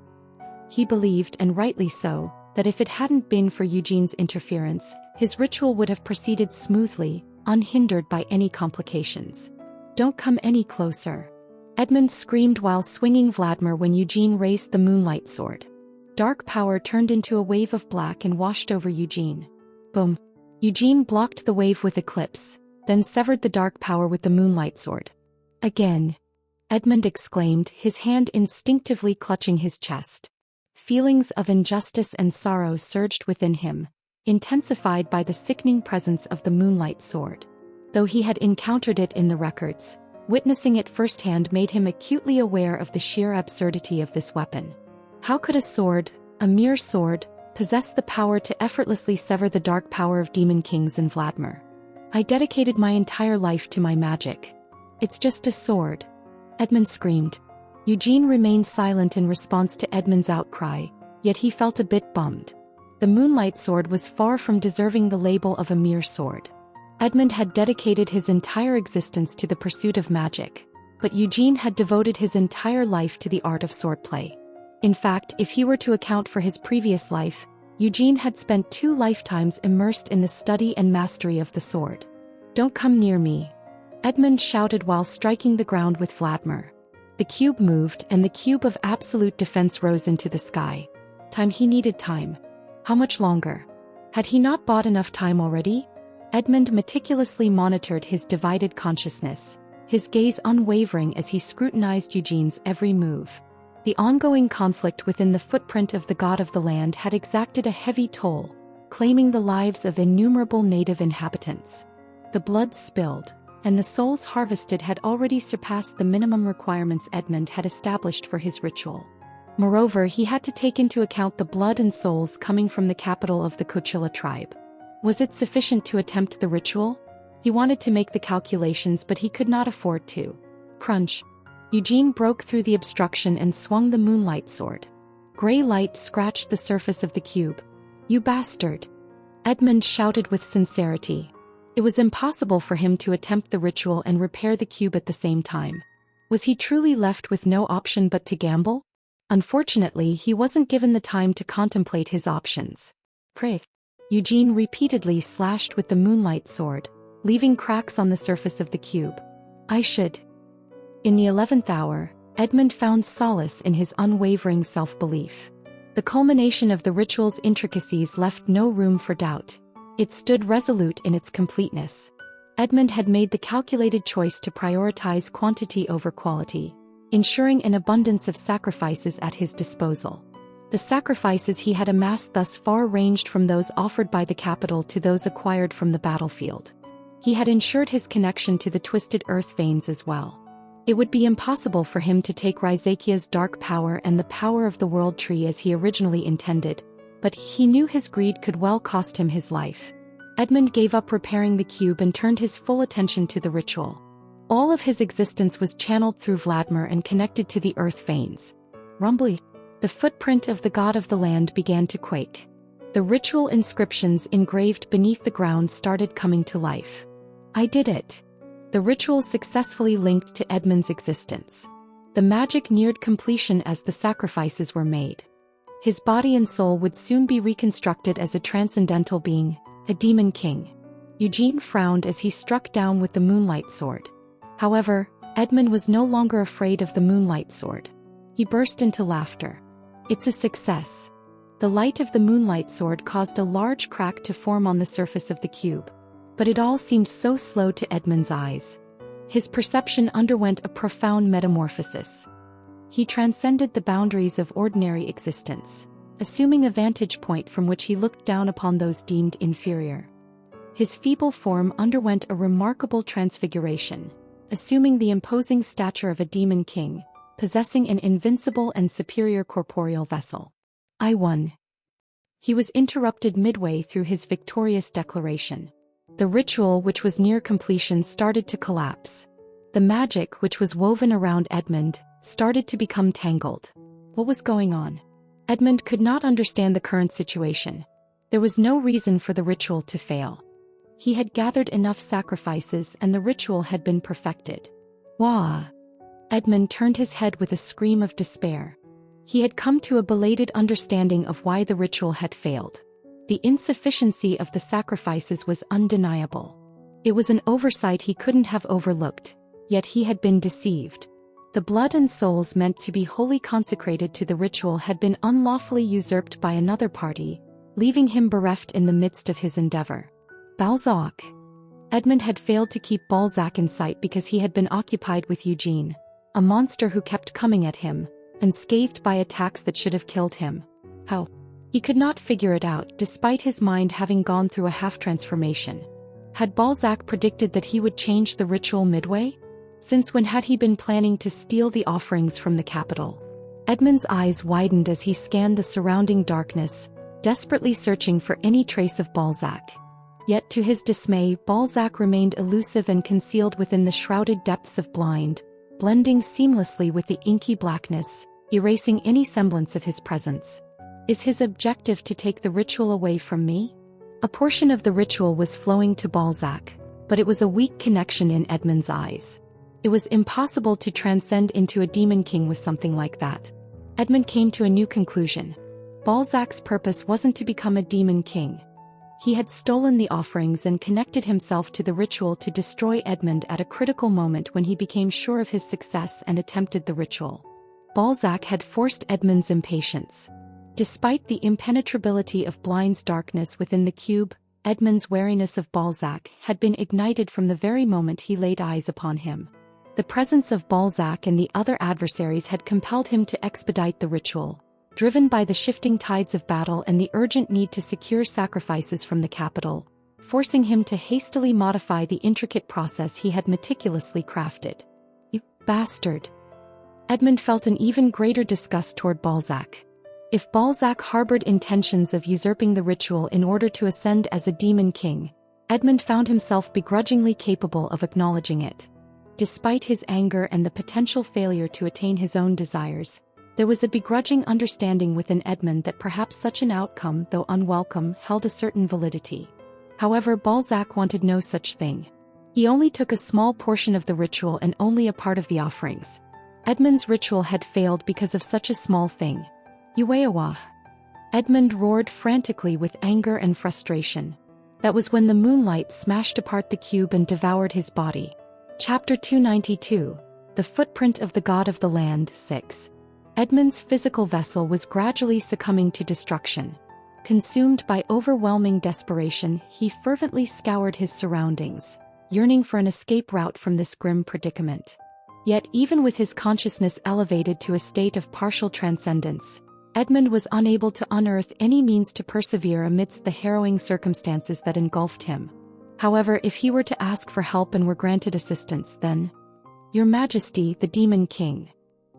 He believed, and rightly so, that if it hadn't been for Eugene's interference, his ritual would have proceeded smoothly, unhindered by any complications. "Don't come any closer," Edmund screamed while swinging Vladimir when Eugene raised the Moonlight Sword. Dark power turned into a wave of black and washed over Eugene. Boom. Eugene blocked the wave with Eclipse, then severed the dark power with the Moonlight Sword. "Again," Edmund exclaimed, his hand instinctively clutching his chest. Feelings of injustice and sorrow surged within him, intensified by the sickening presence of the Moonlight Sword. Though he had encountered it in the records, witnessing it firsthand made him acutely aware of the sheer absurdity of this weapon. How could a sword, a mere sword, possess the power to effortlessly sever the dark power of demon kings in Vladimir? "I dedicated my entire life to my magic. It's just a sword," Edmund screamed. Eugene remained silent in response to Edmund's outcry, yet he felt a bit bummed. The Moonlight Sword was far from deserving the label of a mere sword. Edmund had dedicated his entire existence to the pursuit of magic, but Eugene had devoted his entire life to the art of swordplay. In fact, if he were to account for his previous life, Eugene had spent 2 lifetimes immersed in the study and mastery of the sword. "Don't come near me," Edmund shouted while striking the ground with Vladimir. The cube moved, and the cube of absolute defense rose into the sky. Time. He needed time. How much longer? Had he not bought enough time already? Edmund meticulously monitored his divided consciousness, his gaze unwavering as he scrutinized Eugene's every move. The ongoing conflict within the footprint of the god of the land had exacted a heavy toll, claiming the lives of innumerable native inhabitants. The blood spilled, and the souls harvested had already surpassed the minimum requirements Edmund had established for his ritual. Moreover, he had to take into account the blood and souls coming from the capital of the Coachella tribe. Was it sufficient to attempt the ritual? He wanted to make the calculations, but he could not afford to. Crunch. Eugene broke through the obstruction and swung the moonlight sword. Gray light scratched the surface of the cube. "You bastard!" Edmund shouted with sincerity. It was impossible for him to attempt the ritual and repair the cube at the same time. Was he truly left with no option but to gamble? Unfortunately, he wasn't given the time to contemplate his options. Prick. Eugene repeatedly slashed with the moonlight sword, leaving cracks on the surface of the cube. "I should." In the 11th hour, Edmund found solace in his unwavering self-belief. The culmination of the ritual's intricacies left no room for doubt. It stood resolute in its completeness. Edmund had made the calculated choice to prioritize quantity over quality, ensuring an abundance of sacrifices at his disposal. The sacrifices he had amassed thus far ranged from those offered by the capital to those acquired from the battlefield. He had ensured his connection to the twisted earth veins as well. It would be impossible for him to take Ryzakia's dark power and the power of the world tree as he originally intended, but he knew his greed could well cost him his life. Edmund gave up repairing the cube and turned his full attention to the ritual. All of his existence was channeled through Vladimir and connected to the earth veins. Rumbly. The footprint of the god of the land began to quake. The ritual inscriptions engraved beneath the ground started coming to life. "I did it." The ritual successfully linked to Edmund's existence. The magic neared completion as the sacrifices were made. His body and soul would soon be reconstructed as a transcendental being, a demon king. Eugene frowned as he struck down with the moonlight sword. However, Edmund was no longer afraid of the moonlight sword. He burst into laughter. "It's a success." The light of the moonlight sword caused a large crack to form on the surface of the cube. But it all seemed so slow to Edmund's eyes. His perception underwent a profound metamorphosis. He transcended the boundaries of ordinary existence, assuming a vantage point from which he looked down upon those deemed inferior. His feeble form underwent a remarkable transfiguration, assuming the imposing stature of a demon king, possessing an invincible and superior corporeal vessel. "I won." He was interrupted midway through his victorious declaration. The ritual, which was near completion, started to collapse. The magic, which was woven around Edmund, started to become tangled. What was going on? Edmund could not understand the current situation. There was no reason for the ritual to fail. He had gathered enough sacrifices and the ritual had been perfected. Wah! Edmund turned his head with a scream of despair. He had come to a belated understanding of why the ritual had failed. The insufficiency of the sacrifices was undeniable. It was an oversight he couldn't have overlooked, yet he had been deceived. The blood and souls meant to be wholly consecrated to the ritual had been unlawfully usurped by another party, leaving him bereft in the midst of his endeavor. Balzac. Edmund had failed to keep Balzac in sight because he had been occupied with Eugene, a monster who kept coming at him, unscathed by attacks that should have killed him. How? He could not figure it out, despite his mind having gone through a half-transformation. Had Balzac predicted that he would change the ritual midway? Since when had he been planning to steal the offerings from the capital? Edmund's eyes widened as he scanned the surrounding darkness, desperately searching for any trace of Balzac. Yet to his dismay, Balzac remained elusive and concealed within the shrouded depths of blind, blending seamlessly with the inky blackness, erasing any semblance of his presence. Is his objective to take the ritual away from me? A portion of the ritual was flowing to Balzac, but it was a weak connection in Edmund's eyes. It was impossible to transcend into a demon king with something like that. Edmund came to a new conclusion. Balzac's purpose wasn't to become a demon king. He had stolen the offerings and connected himself to the ritual to destroy Edmund at a critical moment when he became sure of his success and attempted the ritual. Balzac had forced Edmund's impatience. Despite the impenetrability of Blind's darkness within the cube, Edmund's wariness of Balzac had been ignited from the very moment he laid eyes upon him. The presence of Balzac and the other adversaries had compelled him to expedite the ritual, driven by the shifting tides of battle and the urgent need to secure sacrifices from the capital, forcing him to hastily modify the intricate process he had meticulously crafted. "You bastard!" Edmund felt an even greater disgust toward Balzac. If Balzac harbored intentions of usurping the ritual in order to ascend as a demon king, Edmund found himself begrudgingly capable of acknowledging it. Despite his anger and the potential failure to attain his own desires, there was a begrudging understanding within Edmund that perhaps such an outcome, though unwelcome, held a certain validity. However, Balzac wanted no such thing. He only took a small portion of the ritual and only a part of the offerings. Edmund's ritual had failed because of such a small thing. Yueawa. Edmund roared frantically with anger and frustration. That was when the moonlight smashed apart the cube and devoured his body. Chapter 292, The Footprint of the God of the Land 6. Edmund's physical vessel was gradually succumbing to destruction. Consumed by overwhelming desperation, he fervently scoured his surroundings, yearning for an escape route from this grim predicament. Yet even with his consciousness elevated to a state of partial transcendence, Edmund was unable to unearth any means to persevere amidst the harrowing circumstances that engulfed him. However, if he were to ask for help and were granted assistance, then— "Your Majesty, the Demon King,"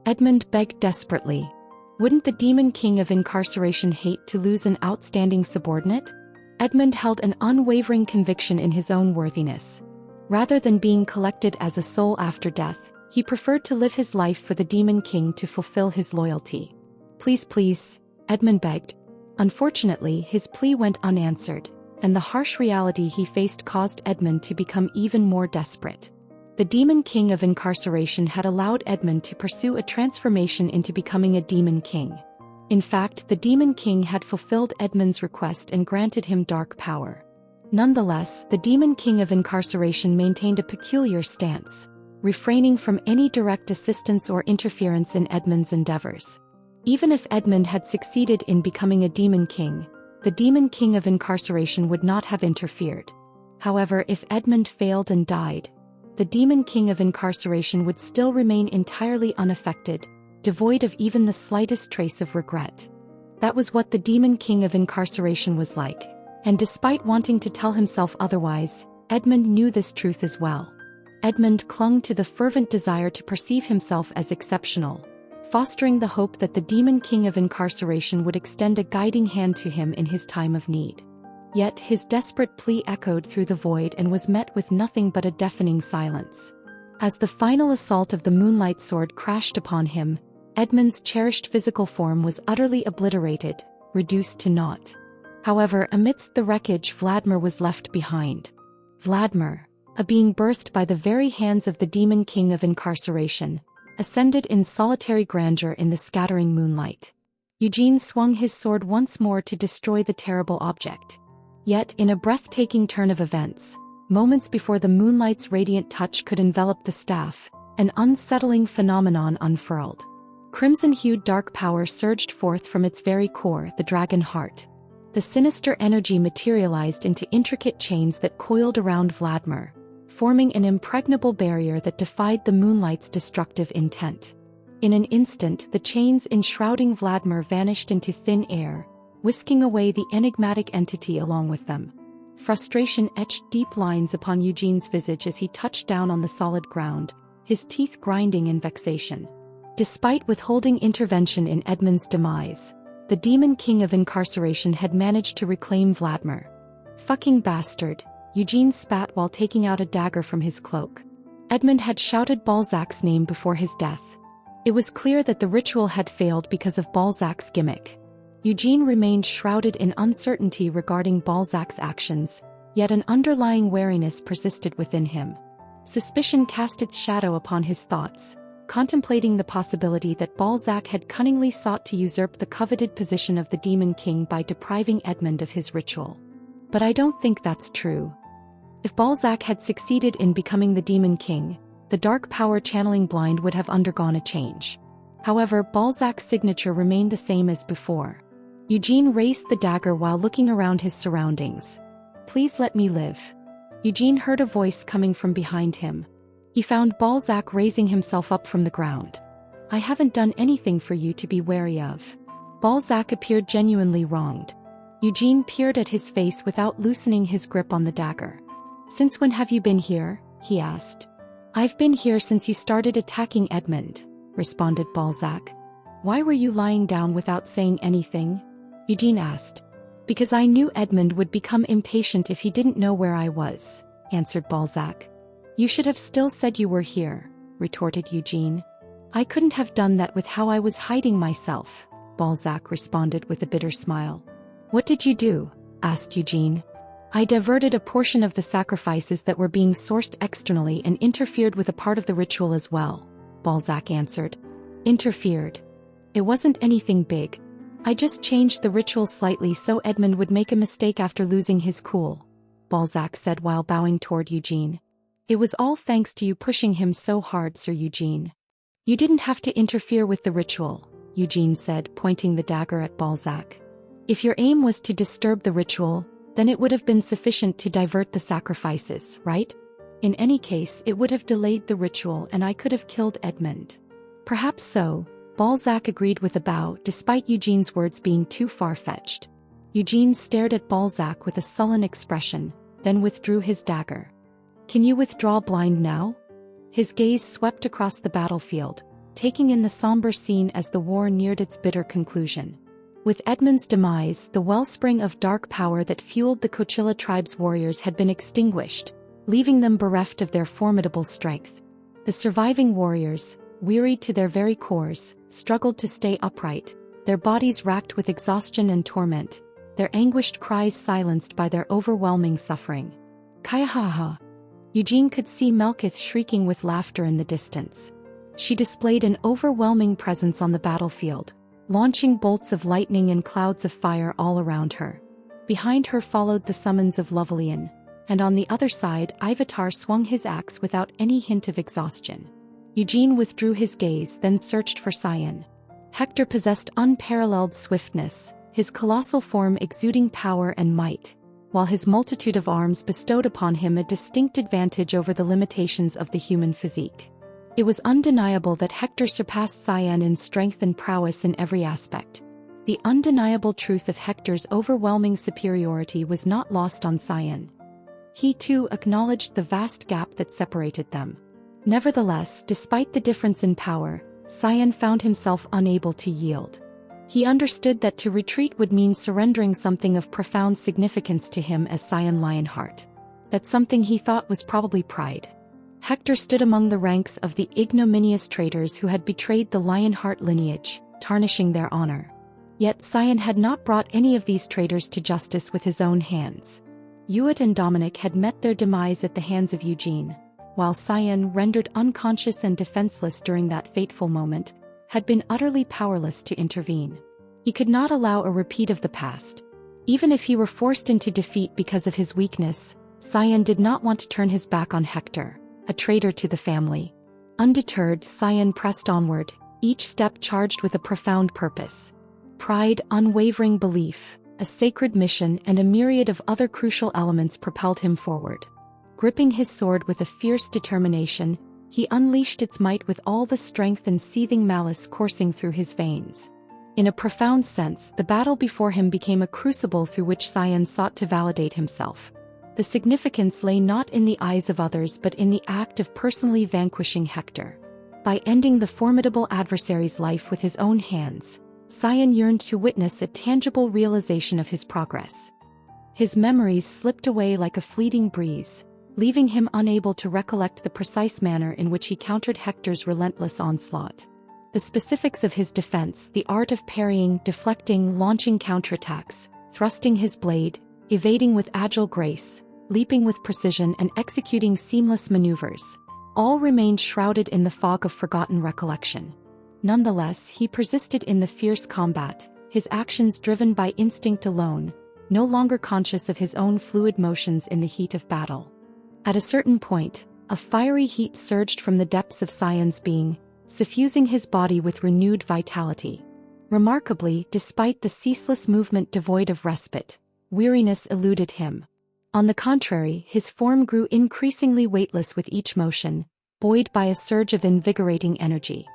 Edmund begged desperately. Wouldn't the Demon King of Incarceration hate to lose an outstanding subordinate? Edmund held an unwavering conviction in his own worthiness. Rather than being collected as a soul after death, he preferred to live his life for the Demon King to fulfill his loyalty. "Please, please," Edmund begged. Unfortunately, his plea went unanswered, and the harsh reality he faced caused Edmund to become even more desperate. The Demon King of Incarceration had allowed Edmund to pursue a transformation into becoming a Demon King. In fact, the Demon King had fulfilled Edmund's request and granted him dark power. Nonetheless, the Demon King of Incarceration maintained a peculiar stance, refraining from any direct assistance or interference in Edmund's endeavors. Even if Edmund had succeeded in becoming a Demon King, the Demon King of Incarceration would not have interfered. However, if Edmund failed and died, the Demon King of Incarceration would still remain entirely unaffected, devoid of even the slightest trace of regret. That was what the Demon King of Incarceration was like, and despite wanting to tell himself otherwise, Edmund knew this truth as well. Edmund clung to the fervent desire to perceive himself as exceptional, fostering the hope that the Demon King of Incarceration would extend a guiding hand to him in his time of need. Yet his desperate plea echoed through the void and was met with nothing but a deafening silence. As the final assault of the Moonlight Sword crashed upon him, Edmund's cherished physical form was utterly obliterated, reduced to naught. However, amidst the wreckage, Vladimir was left behind. Vladimir, a being birthed by the very hands of the Demon King of Incarceration, ascended in solitary grandeur in the scattering moonlight. Eugene swung his sword once more to destroy the terrible object. Yet, in a breathtaking turn of events, moments before the moonlight's radiant touch could envelop the staff, an unsettling phenomenon unfurled. Crimson-hued dark power surged forth from its very core, the dragon heart. The sinister energy materialized into intricate chains that coiled around Vladimir, forming an impregnable barrier that defied the moonlight's destructive intent. In an instant, the chains enshrouding Vladimir vanished into thin air, whisking away the enigmatic entity along with them. Frustration etched deep lines upon Eugene's visage as he touched down on the solid ground, his teeth grinding in vexation. Despite withholding intervention in Edmund's demise, the Demon King of Incarceration had managed to reclaim Vladimir. "Fucking bastard," Eugene spat while taking out a dagger from his cloak. Edmund had shouted Balzac's name before his death. It was clear that the ritual had failed because of Balzac's gimmick. Eugene remained shrouded in uncertainty regarding Balzac's actions, yet an underlying wariness persisted within him. Suspicion cast its shadow upon his thoughts, contemplating the possibility that Balzac had cunningly sought to usurp the coveted position of the Demon King by depriving Edmund of his ritual. But I don't think that's true. If Balzac had succeeded in becoming the Demon King, the dark power channeling blind would have undergone a change. However, Balzac's signature remained the same as before. Eugene raised the dagger while looking around his surroundings. "Please let me live." Eugene heard a voice coming from behind him. He found Balzac raising himself up from the ground. "I haven't done anything for you to be wary of." Balzac appeared genuinely wronged. Eugene peered at his face without loosening his grip on the dagger. "Since when have you been here?" he asked. "I've been here since you started attacking Edmund," responded Balzac. "Why were you lying down without saying anything?" Eugene asked. "Because I knew Edmund would become impatient if he didn't know where I was," answered Balzac. "You should have still said you were here," retorted Eugene. "I couldn't have done that with how I was hiding myself," Balzac responded with a bitter smile. "What did you do?" asked Eugene. "I diverted a portion of the sacrifices that were being sourced externally and interfered with a part of the ritual as well," Balzac answered. "Interfered? It wasn't anything big. I just changed the ritual slightly so Edmund would make a mistake after losing his cool," Balzac said while bowing toward Eugene. "It was all thanks to you pushing him so hard, Sir Eugene." "You didn't have to interfere with the ritual," Eugene said, pointing the dagger at Balzac. "If your aim was to disturb the ritual, then it would have been sufficient to divert the sacrifices, right? In any case, it would have delayed the ritual and I could have killed Edmund." "Perhaps so," Balzac agreed with a bow, despite Eugene's words being too far-fetched. Eugene stared at Balzac with a sullen expression, then withdrew his dagger. "Can you withdraw blind now?" His gaze swept across the battlefield, taking in the somber scene as the war neared its bitter conclusion. With Edmund's demise, the wellspring of dark power that fueled the Coachella tribe's warriors had been extinguished, leaving them bereft of their formidable strength. The surviving warriors, wearied to their very cores, struggled to stay upright, their bodies racked with exhaustion and torment, their anguished cries silenced by their overwhelming suffering. "Kaya-ha-ha!" Eugene could see Melkith shrieking with laughter in the distance. She displayed an overwhelming presence on the battlefield, launching bolts of lightning and clouds of fire all around her. Behind her followed the summons of Lovelian, and on the other side Ivatar swung his axe without any hint of exhaustion. Eugene withdrew his gaze, then searched for Cyan. Hector possessed unparalleled swiftness, his colossal form exuding power and might, while his multitude of arms bestowed upon him a distinct advantage over the limitations of the human physique. It was undeniable that Hector surpassed Cyan in strength and prowess in every aspect. The undeniable truth of Hector's overwhelming superiority was not lost on Cyan. He too acknowledged the vast gap that separated them. Nevertheless, despite the difference in power, Cyan found himself unable to yield. He understood that to retreat would mean surrendering something of profound significance to him as Cyan Lionheart. That something he thought was probably pride. Hector stood among the ranks of the ignominious traitors who had betrayed the Lionheart lineage, tarnishing their honor. Yet Cyan had not brought any of these traitors to justice with his own hands. Hewitt and Dominic had met their demise at the hands of Eugene, while Cyan, rendered unconscious and defenseless during that fateful moment, had been utterly powerless to intervene. He could not allow a repeat of the past. Even if he were forced into defeat because of his weakness, Cyan did not want to turn his back on Hector, a traitor to the family. Undeterred, Cyan pressed onward, each step charged with a profound purpose. Pride, unwavering belief, a sacred mission, and a myriad of other crucial elements propelled him forward. Gripping his sword with a fierce determination, he unleashed its might with all the strength and seething malice coursing through his veins. In a profound sense, the battle before him became a crucible through which Cyan sought to validate himself. The significance lay not in the eyes of others but in the act of personally vanquishing Hector. By ending the formidable adversary's life with his own hands, Cyan yearned to witness a tangible realization of his progress. His memories slipped away like a fleeting breeze, leaving him unable to recollect the precise manner in which he countered Hector's relentless onslaught. The specifics of his defense, the art of parrying, deflecting, launching counterattacks, thrusting his blade, evading with agile grace, leaping with precision and executing seamless maneuvers. All remained shrouded in the fog of forgotten recollection. Nonetheless, he persisted in the fierce combat, his actions driven by instinct alone, no longer conscious of his own fluid motions in the heat of battle. At a certain point, a fiery heat surged from the depths of Cyan's being, suffusing his body with renewed vitality. Remarkably, despite the ceaseless movement devoid of respite, weariness eluded him. On the contrary, his form grew increasingly weightless with each motion, buoyed by a surge of invigorating energy.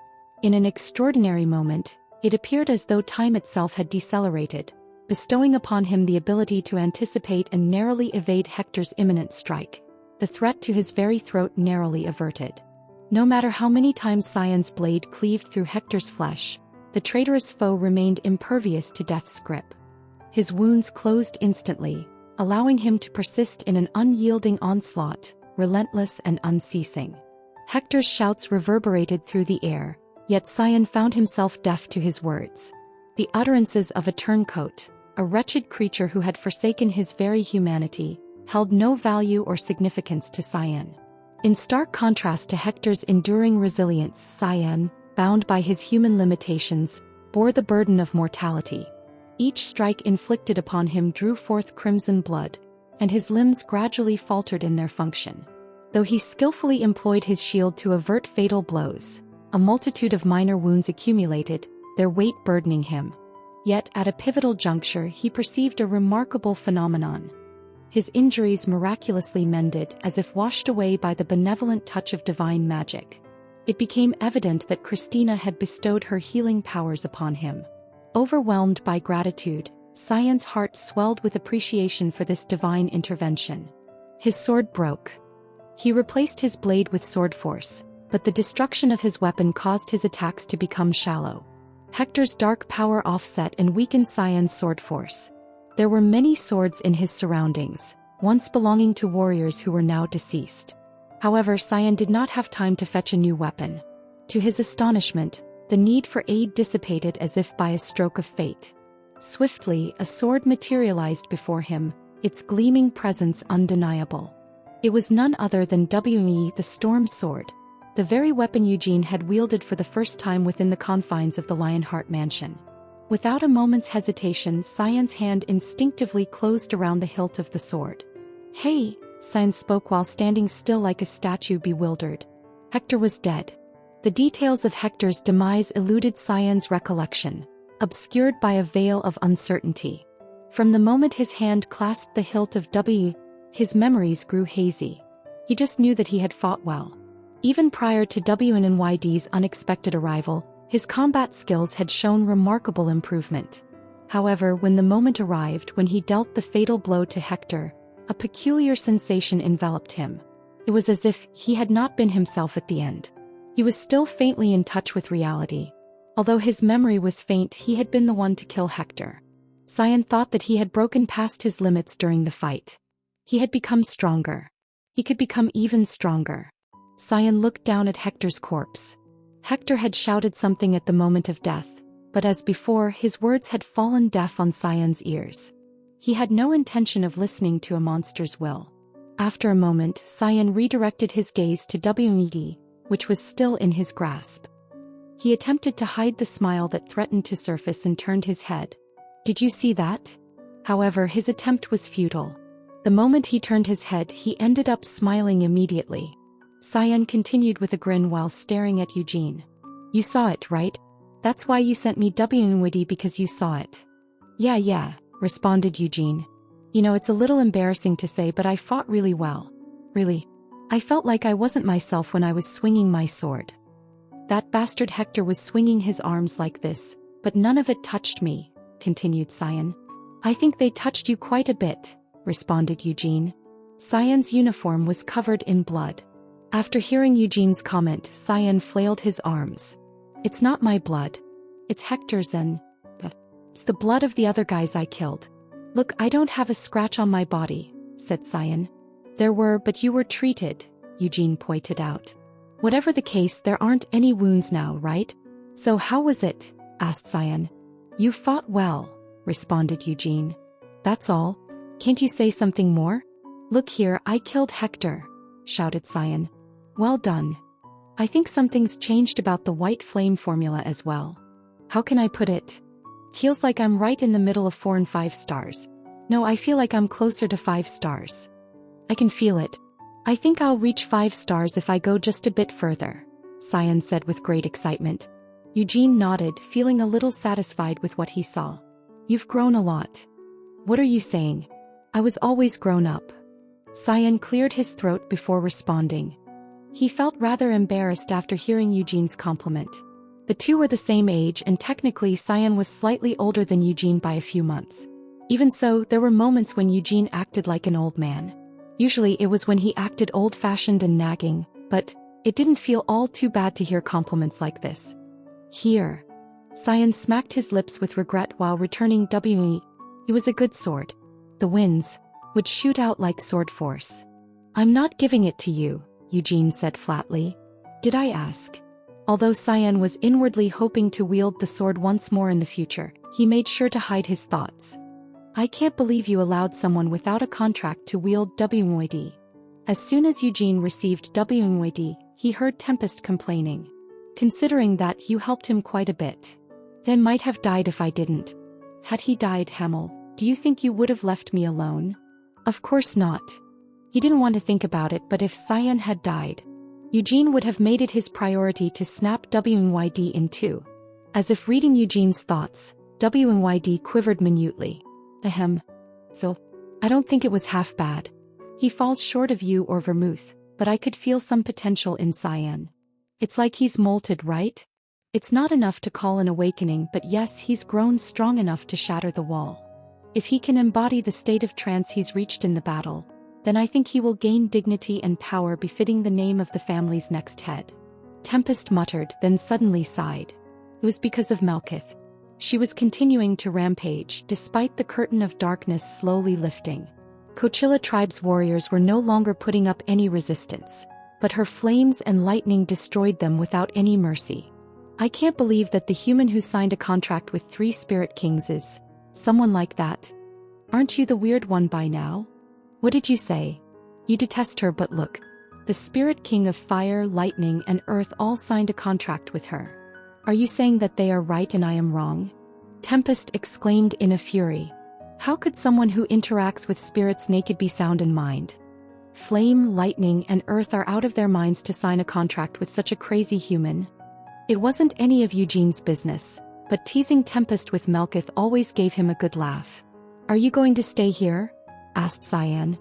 In an extraordinary moment, it appeared as though time itself had decelerated, bestowing upon him the ability to anticipate and narrowly evade Hector's imminent strike, the threat to his very throat narrowly averted. No matter how many times Cyan's blade cleaved through Hector's flesh, the traitorous foe remained impervious to death's grip. His wounds closed instantly, allowing him to persist in an unyielding onslaught, relentless and unceasing. Hector's shouts reverberated through the air, yet Cyan found himself deaf to his words. The utterances of a turncoat, a wretched creature who had forsaken his very humanity, held no value or significance to Cyan. In stark contrast to Hector's enduring resilience, Cyan, bound by his human limitations, bore the burden of mortality. Each strike inflicted upon him drew forth crimson blood, and his limbs gradually faltered in their function. Though he skillfully employed his shield to avert fatal blows, a multitude of minor wounds accumulated, their weight burdening him. Yet at a pivotal juncture he perceived a remarkable phenomenon. His injuries miraculously mended as if washed away by the benevolent touch of divine magic. It became evident that Christina had bestowed her healing powers upon him. Overwhelmed by gratitude, Cyan's heart swelled with appreciation for this divine intervention. His sword broke. He replaced his blade with sword force, but the destruction of his weapon caused his attacks to become shallow. Hector's dark power offset and weakened Cyan's sword force. There were many swords in his surroundings, once belonging to warriors who were now deceased. However, Cyan did not have time to fetch a new weapon. To his astonishment, the need for aid dissipated as if by a stroke of fate. Swiftly, a sword materialized before him, its gleaming presence undeniable. It was none other than the Storm Sword, the very weapon Eugene had wielded for the first time within the confines of the Lionheart mansion. Without a moment's hesitation, Cyan's hand instinctively closed around the hilt of the sword. "Hey," Cyan spoke while standing still like a statue, bewildered. Hector was dead. The details of Hector's demise eluded Cyan's recollection, obscured by a veil of uncertainty. From the moment his hand clasped the hilt of his memories grew hazy. He just knew that he had fought well. Even prior to WNYD's unexpected arrival, his combat skills had shown remarkable improvement. However, when the moment arrived when he dealt the fatal blow to Hector, a peculiar sensation enveloped him. It was as if he had not been himself at the end. He was still faintly in touch with reality. Although his memory was faint, he had been the one to kill Hector. Cyan thought that he had broken past his limits during the fight. He had become stronger. He could become even stronger. Cyan looked down at Hector's corpse. Hector had shouted something at the moment of death, but as before, his words had fallen deaf on Cyan's ears. He had no intention of listening to a monster's will. After a moment, Cyan redirected his gaze to WNYD, which was still in his grasp. He attempted to hide the smile that threatened to surface and turned his head. "Did you see that?" However, his attempt was futile. The moment he turned his head, he ended up smiling immediately. Cyan continued with a grin while staring at Eugene. "You saw it, right? That's why you sent me WNYD, because you saw it." Yeah, responded Eugene. "You know, it's a little embarrassing to say, but I fought really well. Really. I felt like I wasn't myself when I was swinging my sword. That bastard Hector was swinging his arms like this, but none of it touched me," continued Cyan. "I think they touched you quite a bit," responded Eugene. Cyan's uniform was covered in blood. After hearing Eugene's comment, Cyan flailed his arms. "It's not my blood. It's Hector's, and it's the blood of the other guys I killed. Look, I don't have a scratch on my body," said Cyan. "There were, but you were treated," Eugene pointed out. "Whatever the case, there aren't any wounds now, right? So how was it?" asked Cyan. "You fought well," responded Eugene. "That's all. Can't you say something more?" "Look here, I killed Hector," shouted Cyan. Well done. I think something's changed about the white flame formula as well. How can I put it? Feels like I'm right in the middle of 4 and 5 stars. No, I feel like I'm closer to 5 stars. I can feel it. I think I'll reach 5 stars if I go just a bit further, Cyan said with great excitement. Eugene nodded, feeling a little satisfied with what he saw. You've grown a lot. What are you saying? I was always grown up. Cyan cleared his throat before responding. He felt rather embarrassed after hearing Eugene's compliment. The two were the same age and technically Cyan was slightly older than Eugene by a few months. Even so, there were moments when Eugene acted like an old man. Usually it was when he acted old-fashioned and nagging, but it didn't feel all too bad to hear compliments like this. Here. Cyan smacked his lips with regret while returning WE. He was a good sword. The winds would shoot out like sword force. I'm not giving it to you, Eugene said flatly. Did I ask? Although Cyan was inwardly hoping to wield the sword once more in the future, he made sure to hide his thoughts. I can't believe you allowed someone without a contract to wield WMD. As soon as Eugene received WMD, he heard Tempest complaining. Considering that you helped him quite a bit. Then might have died if I didn't. Had he died, Hamel, do you think you would have left me alone? Of course not. He didn't want to think about it, but if Cyan had died, Eugene would have made it his priority to snap WMYD in two. As if reading Eugene's thoughts, WMYD quivered minutely. Ahem. So, I don't think it was half bad. He falls short of you or Vermouth, but I could feel some potential in Cyan. It's like he's molted, right? It's not enough to call an awakening, but yes, he's grown strong enough to shatter the wall. If he can embody the state of trance he's reached in the battle, then I think he will gain dignity and power befitting the name of the family's next head. Tempest muttered, then suddenly sighed. It was because of Melkith. She was continuing to rampage, despite the curtain of darkness slowly lifting. Coachella tribe's warriors were no longer putting up any resistance, but her flames and lightning destroyed them without any mercy. I can't believe that the human who signed a contract with 3 spirit kings is someone like that. Aren't you the weird one by now? What did you say? You detest her, but look. The spirit king of fire, lightning, and earth all signed a contract with her. Are you saying that they are right and I am wrong? Tempest exclaimed in a fury. How could someone who interacts with spirits naked be sound in mind? Flame, lightning, and earth are out of their minds to sign a contract with such a crazy human. It wasn't any of Eugene's business, but teasing Tempest with Melkith always gave him a good laugh. Are you going to stay here? Asked Cyan.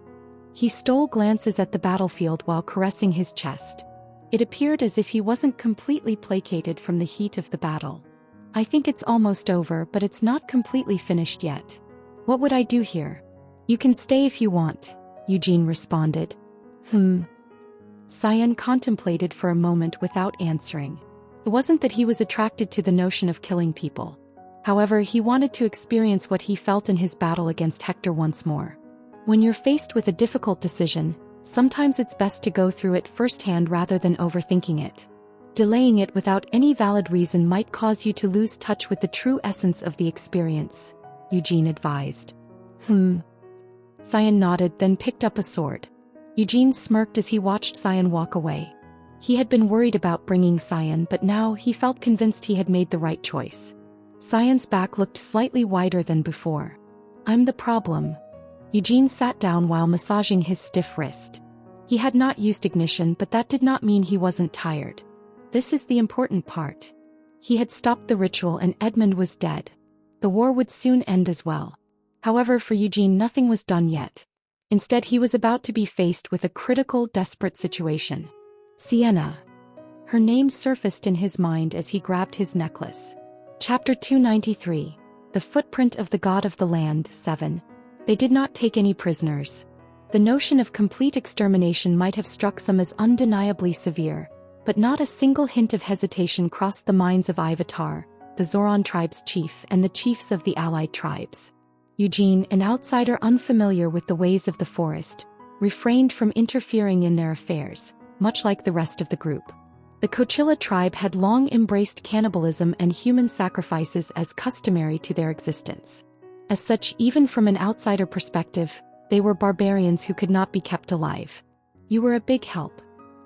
He stole glances at the battlefield while caressing his chest. It appeared as if he wasn't completely placated from the heat of the battle. I think it's almost over, but it's not completely finished yet. What would I do here? You can stay if you want, Eugene responded. Cyan contemplated for a moment without answering. It wasn't that he was attracted to the notion of killing people. However, he wanted to experience what he felt in his battle against Hector once more. When you're faced with a difficult decision, sometimes it's best to go through it firsthand rather than overthinking it. Delaying it without any valid reason might cause you to lose touch with the true essence of the experience, Eugene advised. Cyan nodded, then picked up a sword. Eugene smirked as he watched Cyan walk away. He had been worried about bringing Cyan, but now he felt convinced he had made the right choice. Cyan's back looked slightly wider than before. I'm the problem. Eugene sat down while massaging his stiff wrist. He had not used ignition, but that did not mean he wasn't tired. This is the important part. He had stopped the ritual and Edmund was dead. The war would soon end as well. However, for Eugene nothing was done yet. Instead, he was about to be faced with a critical, desperate situation. Sienna. Her name surfaced in his mind as he grabbed his necklace. Chapter 293. The Footprint of the God of the Land 7. They did not take any prisoners. The notion of complete extermination might have struck some as undeniably severe, but not a single hint of hesitation crossed the minds of Ivatar, the Zoran tribe's chief, and the chiefs of the allied tribes. Eugene, an outsider unfamiliar with the ways of the forest, refrained from interfering in their affairs, much like the rest of the group. The Coachella tribe had long embraced cannibalism and human sacrifices as customary to their existence. As such, even from an outsider perspective, they were barbarians who could not be kept alive. You were a big help.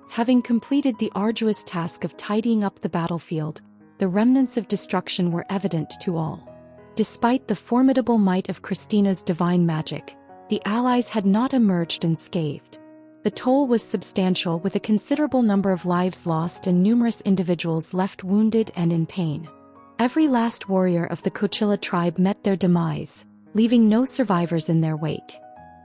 Having completed the arduous task of tidying up the battlefield, the remnants of destruction were evident to all. Despite the formidable might of Christina's divine magic, the allies had not emerged unscathed. The toll was substantial, with a considerable number of lives lost and numerous individuals left wounded and in pain. Every last warrior of the Coachella tribe met their demise, leaving no survivors in their wake.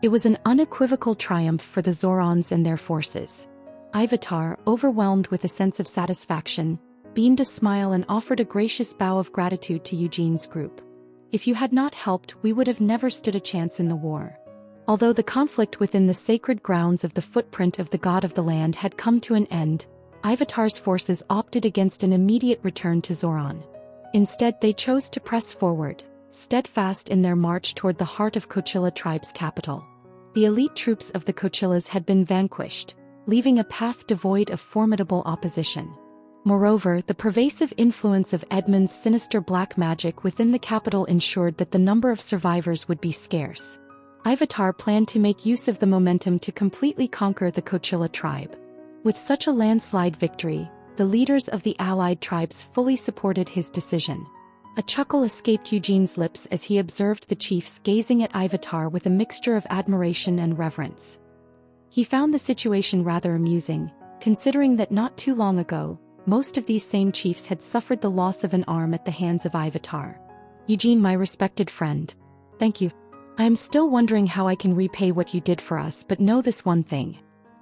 It was an unequivocal triumph for the Zorons and their forces. Ivatar, overwhelmed with a sense of satisfaction, beamed a smile and offered a gracious bow of gratitude to Eugene's group. If you had not helped, we would have never stood a chance in the war. Although the conflict within the sacred grounds of the footprint of the god of the land had come to an end, Ivatar's forces opted against an immediate return to Zoran. Instead, they chose to press forward, steadfast in their march toward the heart of Coachella tribe's capital. The elite troops of the Coachillas had been vanquished, leaving a path devoid of formidable opposition. Moreover, the pervasive influence of Edmund's sinister black magic within the capital ensured that the number of survivors would be scarce. Ivatar planned to make use of the momentum to completely conquer the Coachella tribe. With such a landslide victory, the leaders of the allied tribes fully supported his decision. A chuckle escaped Eugene's lips as he observed the chiefs gazing at Ivatar with a mixture of admiration and reverence. He found the situation rather amusing, considering that not too long ago, most of these same chiefs had suffered the loss of an arm at the hands of Ivatar. Eugene, my respected friend. Thank you. I am still wondering how I can repay what you did for us, but know this one thing.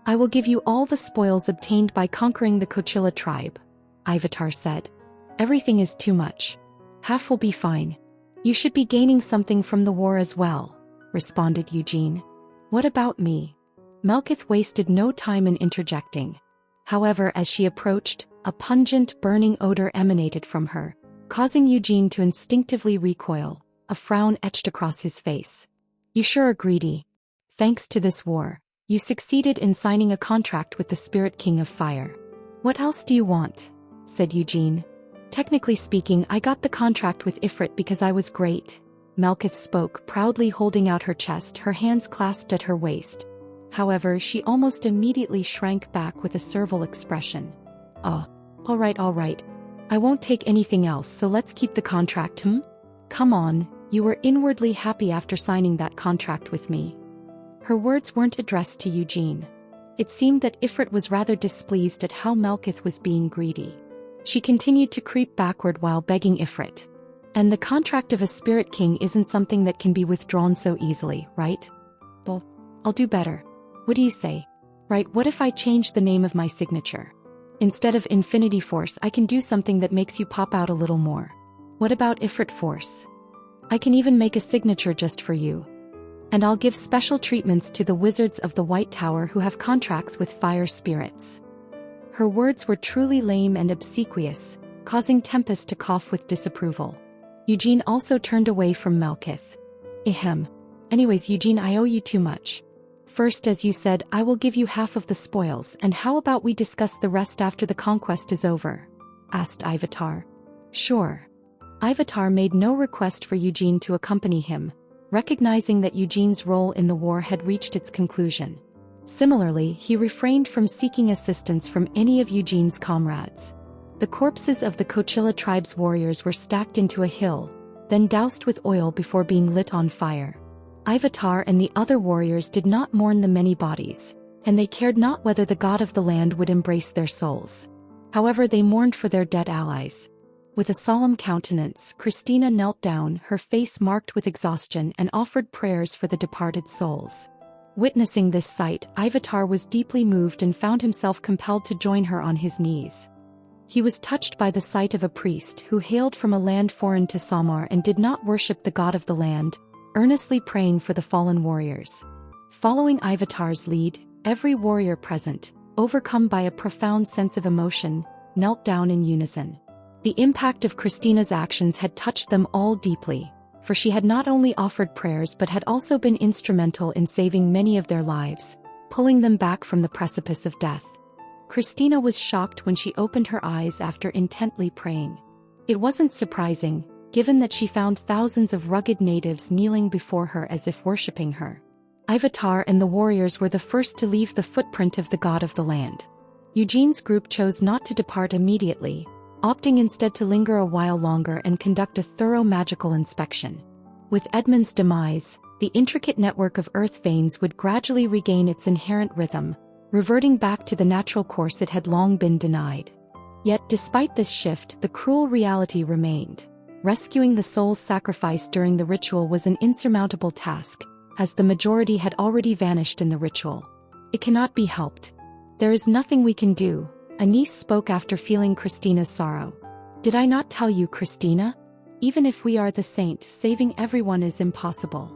I will give you all the spoils obtained by conquering the Coachella tribe, Ivatar said. Everything is too much. Half will be fine. You should be gaining something from the war as well, responded Eugene. What about me? Melkith wasted no time in interjecting. However, as she approached, a pungent, burning odor emanated from her, causing Eugene to instinctively recoil. A frown etched across his face. You sure are greedy. Thanks to this war, you succeeded in signing a contract with the Spirit King of Fire. What else do you want? Said Eugene. Technically speaking, I got the contract with Ifrit because I was great. Melkith spoke, proudly holding out her chest, her hands clasped at her waist. However, she almost immediately shrank back with a servile expression. All right. I won't take anything else, so let's keep the contract, Come on. You were inwardly happy after signing that contract with me. Her words weren't addressed to Eugene. It seemed that Ifrit was rather displeased at how Melkith was being greedy. She continued to creep backward while begging Ifrit. And the contract of a spirit king isn't something that can be withdrawn so easily, right? Well, I'll do better. What do you say? Right, what if I change the name of my signature? Instead of Infinity Force, I can do something that makes you pop out a little more. What about Ifrit Force? I can even make a signature just for you. And I'll give special treatments to the wizards of the White Tower who have contracts with fire spirits. Her words were truly lame and obsequious, causing Tempest to cough with disapproval. Eugene also turned away from Melkith. Anyways, Eugene, I owe you too much. First, as you said, I will give you half of the spoils, and how about we discuss the rest after the conquest is over? Asked Ivatar. Sure. Ivatar made no request for Eugene to accompany him, recognizing that Eugene's role in the war had reached its conclusion. Similarly, he refrained from seeking assistance from any of Eugene's comrades. The corpses of the Coachella tribe's warriors were stacked into a hill, then doused with oil before being lit on fire. Ivatar and the other warriors did not mourn the many bodies, and they cared not whether the god of the land would embrace their souls. However, they mourned for their dead allies. With a solemn countenance, Christina knelt down, her face marked with exhaustion, and offered prayers for the departed souls. Witnessing this sight, Ivatar was deeply moved and found himself compelled to join her on his knees. He was touched by the sight of a priest who hailed from a land foreign to Samar and did not worship the god of the land, earnestly praying for the fallen warriors. Following Ivatar's lead, every warrior present, overcome by a profound sense of emotion, knelt down in unison. The impact of Christina's actions had touched them all deeply, for she had not only offered prayers but had also been instrumental in saving many of their lives, pulling them back from the precipice of death. Christina was shocked when she opened her eyes after intently praying. It wasn't surprising, given that she found thousands of rugged natives kneeling before her as if worshipping her. Ivatar and the warriors were the first to leave the footprint of the god of the land. Eugene's group chose not to depart immediately, opting instead to linger a while longer and conduct a thorough magical inspection. With Edmund's demise, the intricate network of earth veins would gradually regain its inherent rhythm, reverting back to the natural course it had long been denied. Yet despite this shift, the cruel reality remained. Rescuing the souls sacrificed during the ritual was an insurmountable task, as the majority had already vanished in the ritual. It cannot be helped. There is nothing we can do, Anise spoke after feeling Christina's sorrow. Did I not tell you, Christina? Even if we are the saint, saving everyone is impossible.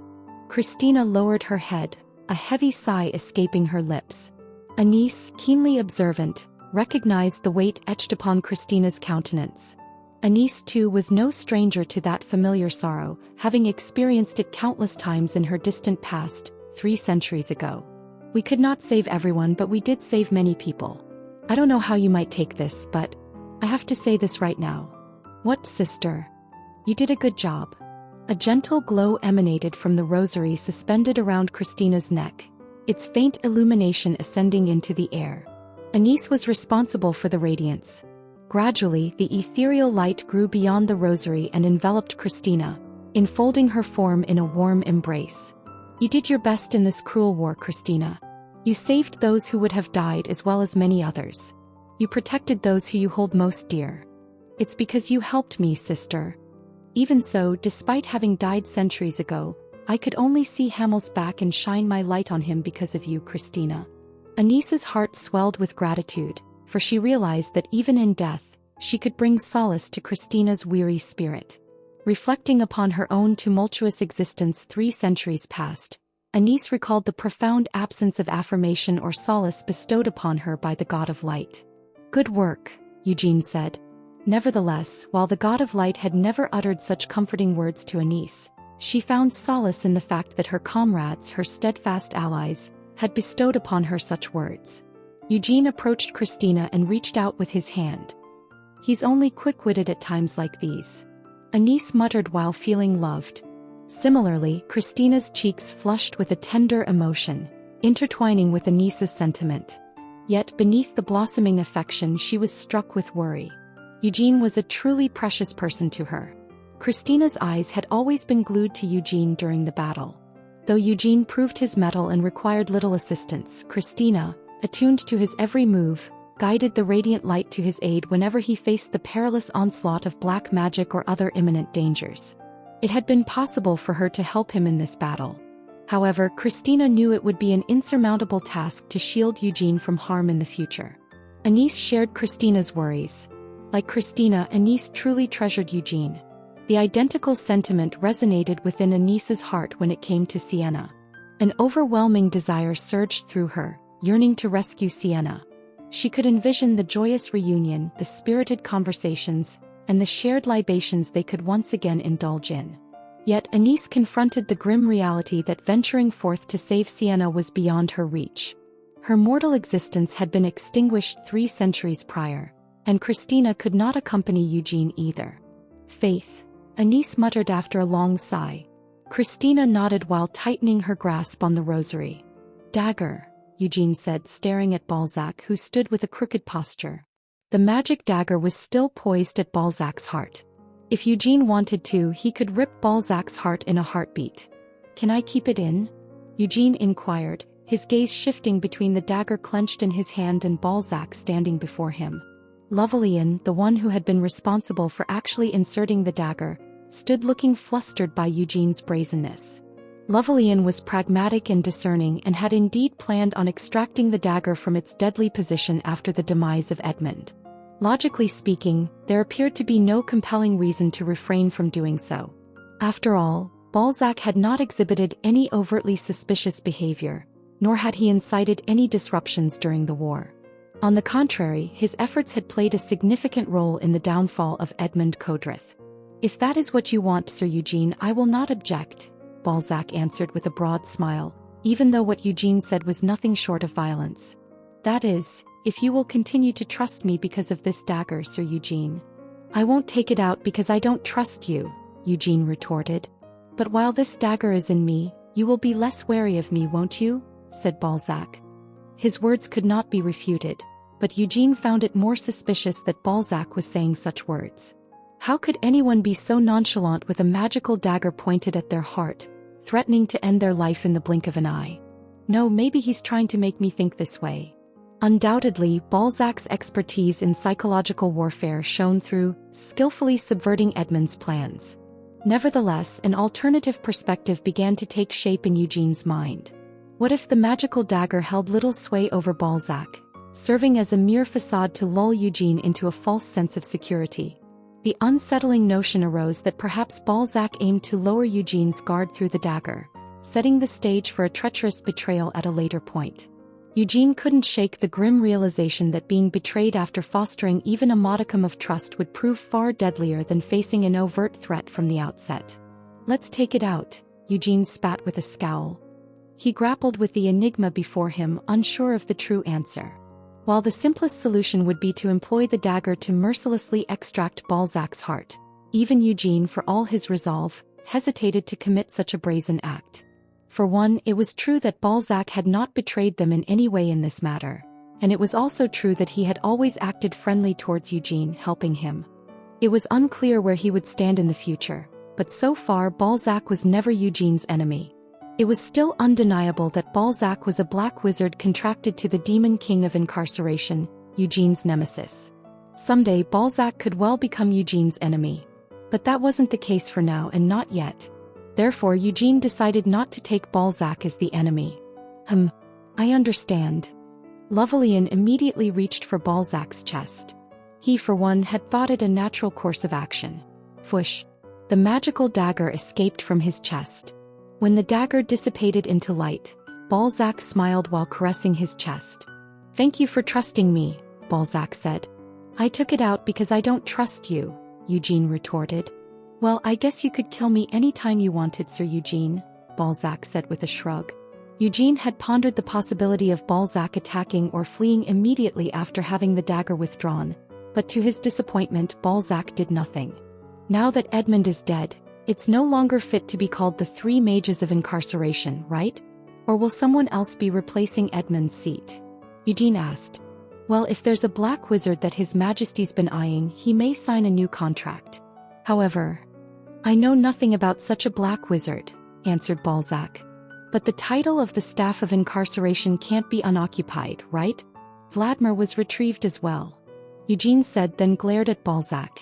Christina lowered her head, a heavy sigh escaping her lips. Anise, keenly observant, recognized the weight etched upon Christina's countenance. Anise too was no stranger to that familiar sorrow, having experienced it countless times in her distant past, 3 centuries ago. We could not save everyone, but we did save many people. I don't know how you might take this, but I have to say this right now. What, sister? You did a good job. A gentle glow emanated from the rosary suspended around Christina's neck, its faint illumination ascending into the air. Anise was responsible for the radiance. Gradually, the ethereal light grew beyond the rosary and enveloped Christina, enfolding her form in a warm embrace. You did your best in this cruel war, Christina. You saved those who would have died as well as many others. You protected those who you hold most dear. It's because you helped me, sister. Even so, despite having died centuries ago, I could only see Hamel's back and shine my light on him because of you, Christina. Anise's heart swelled with gratitude, for she realized that even in death, she could bring solace to Christina's weary spirit. Reflecting upon her own tumultuous existence 3 centuries past, Anise recalled the profound absence of affirmation or solace bestowed upon her by the God of Light. Good work, Eugene said. Nevertheless, while the God of Light had never uttered such comforting words to Anise, she found solace in the fact that her comrades, her steadfast allies, had bestowed upon her such words. Eugene approached Christina and reached out with his hand. He's only quick-witted at times like these. Anise muttered while feeling loved. Similarly, Christina's cheeks flushed with a tender emotion, intertwining with Anise's sentiment. Yet beneath the blossoming affection she was struck with worry. Eugene was a truly precious person to her. Christina's eyes had always been glued to Eugene during the battle. Though Eugene proved his mettle and required little assistance, Christina, attuned to his every move, guided the radiant light to his aid whenever he faced the perilous onslaught of black magic or other imminent dangers. It had been possible for her to help him in this battle. However, Christina knew it would be an insurmountable task to shield Eugene from harm in the future. Anise shared Christina's worries. Like Christina, Anise truly treasured Eugene. The identical sentiment resonated within Anise's heart when it came to Sienna. An overwhelming desire surged through her, yearning to rescue Sienna. She could envision the joyous reunion, the spirited conversations, and the shared libations they could once again indulge in. Yet Anise confronted the grim reality that venturing forth to save Sienna was beyond her reach. Her mortal existence had been extinguished 3 centuries prior, and Christina could not accompany Eugene either. Faith, Anise muttered after a long sigh. Christina nodded while tightening her grasp on the rosary. Dagger, Eugene said, staring at Balzac, who stood with a crooked posture. The magic dagger was still poised at Balzac's heart. If Eugene wanted to, he could rip Balzac's heart in a heartbeat. Can I keep it in? Eugene inquired, his gaze shifting between the dagger clenched in his hand and Balzac standing before him. Lovelian, the one who had been responsible for actually inserting the dagger, stood looking flustered by Eugene's brazenness. Lovelian was pragmatic and discerning and had indeed planned on extracting the dagger from its deadly position after the demise of Edmund. Logically speaking, there appeared to be no compelling reason to refrain from doing so. After all, Balzac had not exhibited any overtly suspicious behavior, nor had he incited any disruptions during the war. On the contrary, his efforts had played a significant role in the downfall of Edmund Codrith. If that is what you want, Sir Eugene, I will not object, Balzac answered with a broad smile, even though what Eugene said was nothing short of violence. That is, if you will continue to trust me because of this dagger, Sir Eugene. I won't take it out because I don't trust you, Eugene retorted. But while this dagger is in me, you will be less wary of me, won't you? Said Balzac. His words could not be refuted. but Eugene found it more suspicious that Balzac was saying such words. How could anyone be so nonchalant with a magical dagger pointed at their heart, threatening to end their life in the blink of an eye? No, maybe he's trying to make me think this way. Undoubtedly, Balzac's expertise in psychological warfare shone through, skillfully subverting Edmond's plans. Nevertheless, an alternative perspective began to take shape in Eugene's mind. What if the magical dagger held little sway over Balzac, serving as a mere facade to lull Eugene into a false sense of security? The unsettling notion arose that perhaps Balzac aimed to lower Eugene's guard through the dagger, setting the stage for a treacherous betrayal at a later point. Eugene couldn't shake the grim realization that being betrayed after fostering even a modicum of trust would prove far deadlier than facing an overt threat from the outset. Let's take it out, Eugene spat with a scowl. He grappled with the enigma before him, unsure of the true answer. While the simplest solution would be to employ the dagger to mercilessly extract Balzac's heart, even Eugene, for all his resolve, hesitated to commit such a brazen act. For one, it was true that Balzac had not betrayed them in any way in this matter, and it was also true that he had always acted friendly towards Eugene, helping him. It was unclear where he would stand in the future, but so far Balzac was never Eugene's enemy. It was still undeniable that Balzac was a black wizard contracted to the demon king of incarceration, Eugene's nemesis. Someday Balzac could well become Eugene's enemy. But that wasn't the case for now, and not yet. Therefore Eugene decided not to take Balzac as the enemy. I understand. Lovelian immediately reached for Balzac's chest. He, for one, had thought it a natural course of action. Whoosh! The magical dagger escaped from his chest. When the dagger dissipated into light, Balzac smiled while caressing his chest. "Thank you for trusting me," Balzac said. "I took it out because I don't trust you," Eugene retorted. "Well, I guess you could kill me any time you wanted, Sir Eugene," Balzac said with a shrug. Eugene had pondered the possibility of Balzac attacking or fleeing immediately after having the dagger withdrawn, but to his disappointment Balzac did nothing. Now that Edmond is dead, it's no longer fit to be called the Three Mages of Incarceration, right? Or will someone else be replacing Edmond's seat? Eugene asked. Well, if there's a black wizard that His Majesty's been eyeing, he may sign a new contract. However, I know nothing about such a black wizard, answered Balzac. But the title of the Staff of Incarceration can't be unoccupied, right? Vladimir was retrieved as well. Eugene said, then glared at Balzac.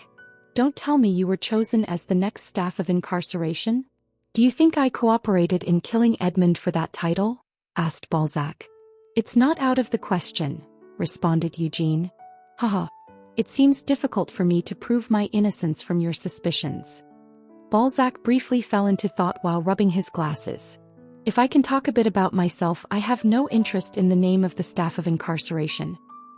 Don't tell me you were chosen as the next Staff of Incarceration? Do you think I cooperated in killing Edmond for that title? Asked Balzac. It's not out of the question, responded Eugene. Haha. It seems difficult for me to prove my innocence from your suspicions. Balzac briefly fell into thought while rubbing his glasses. If I can talk a bit about myself, I have no interest in the name of the Staff of Incarceration.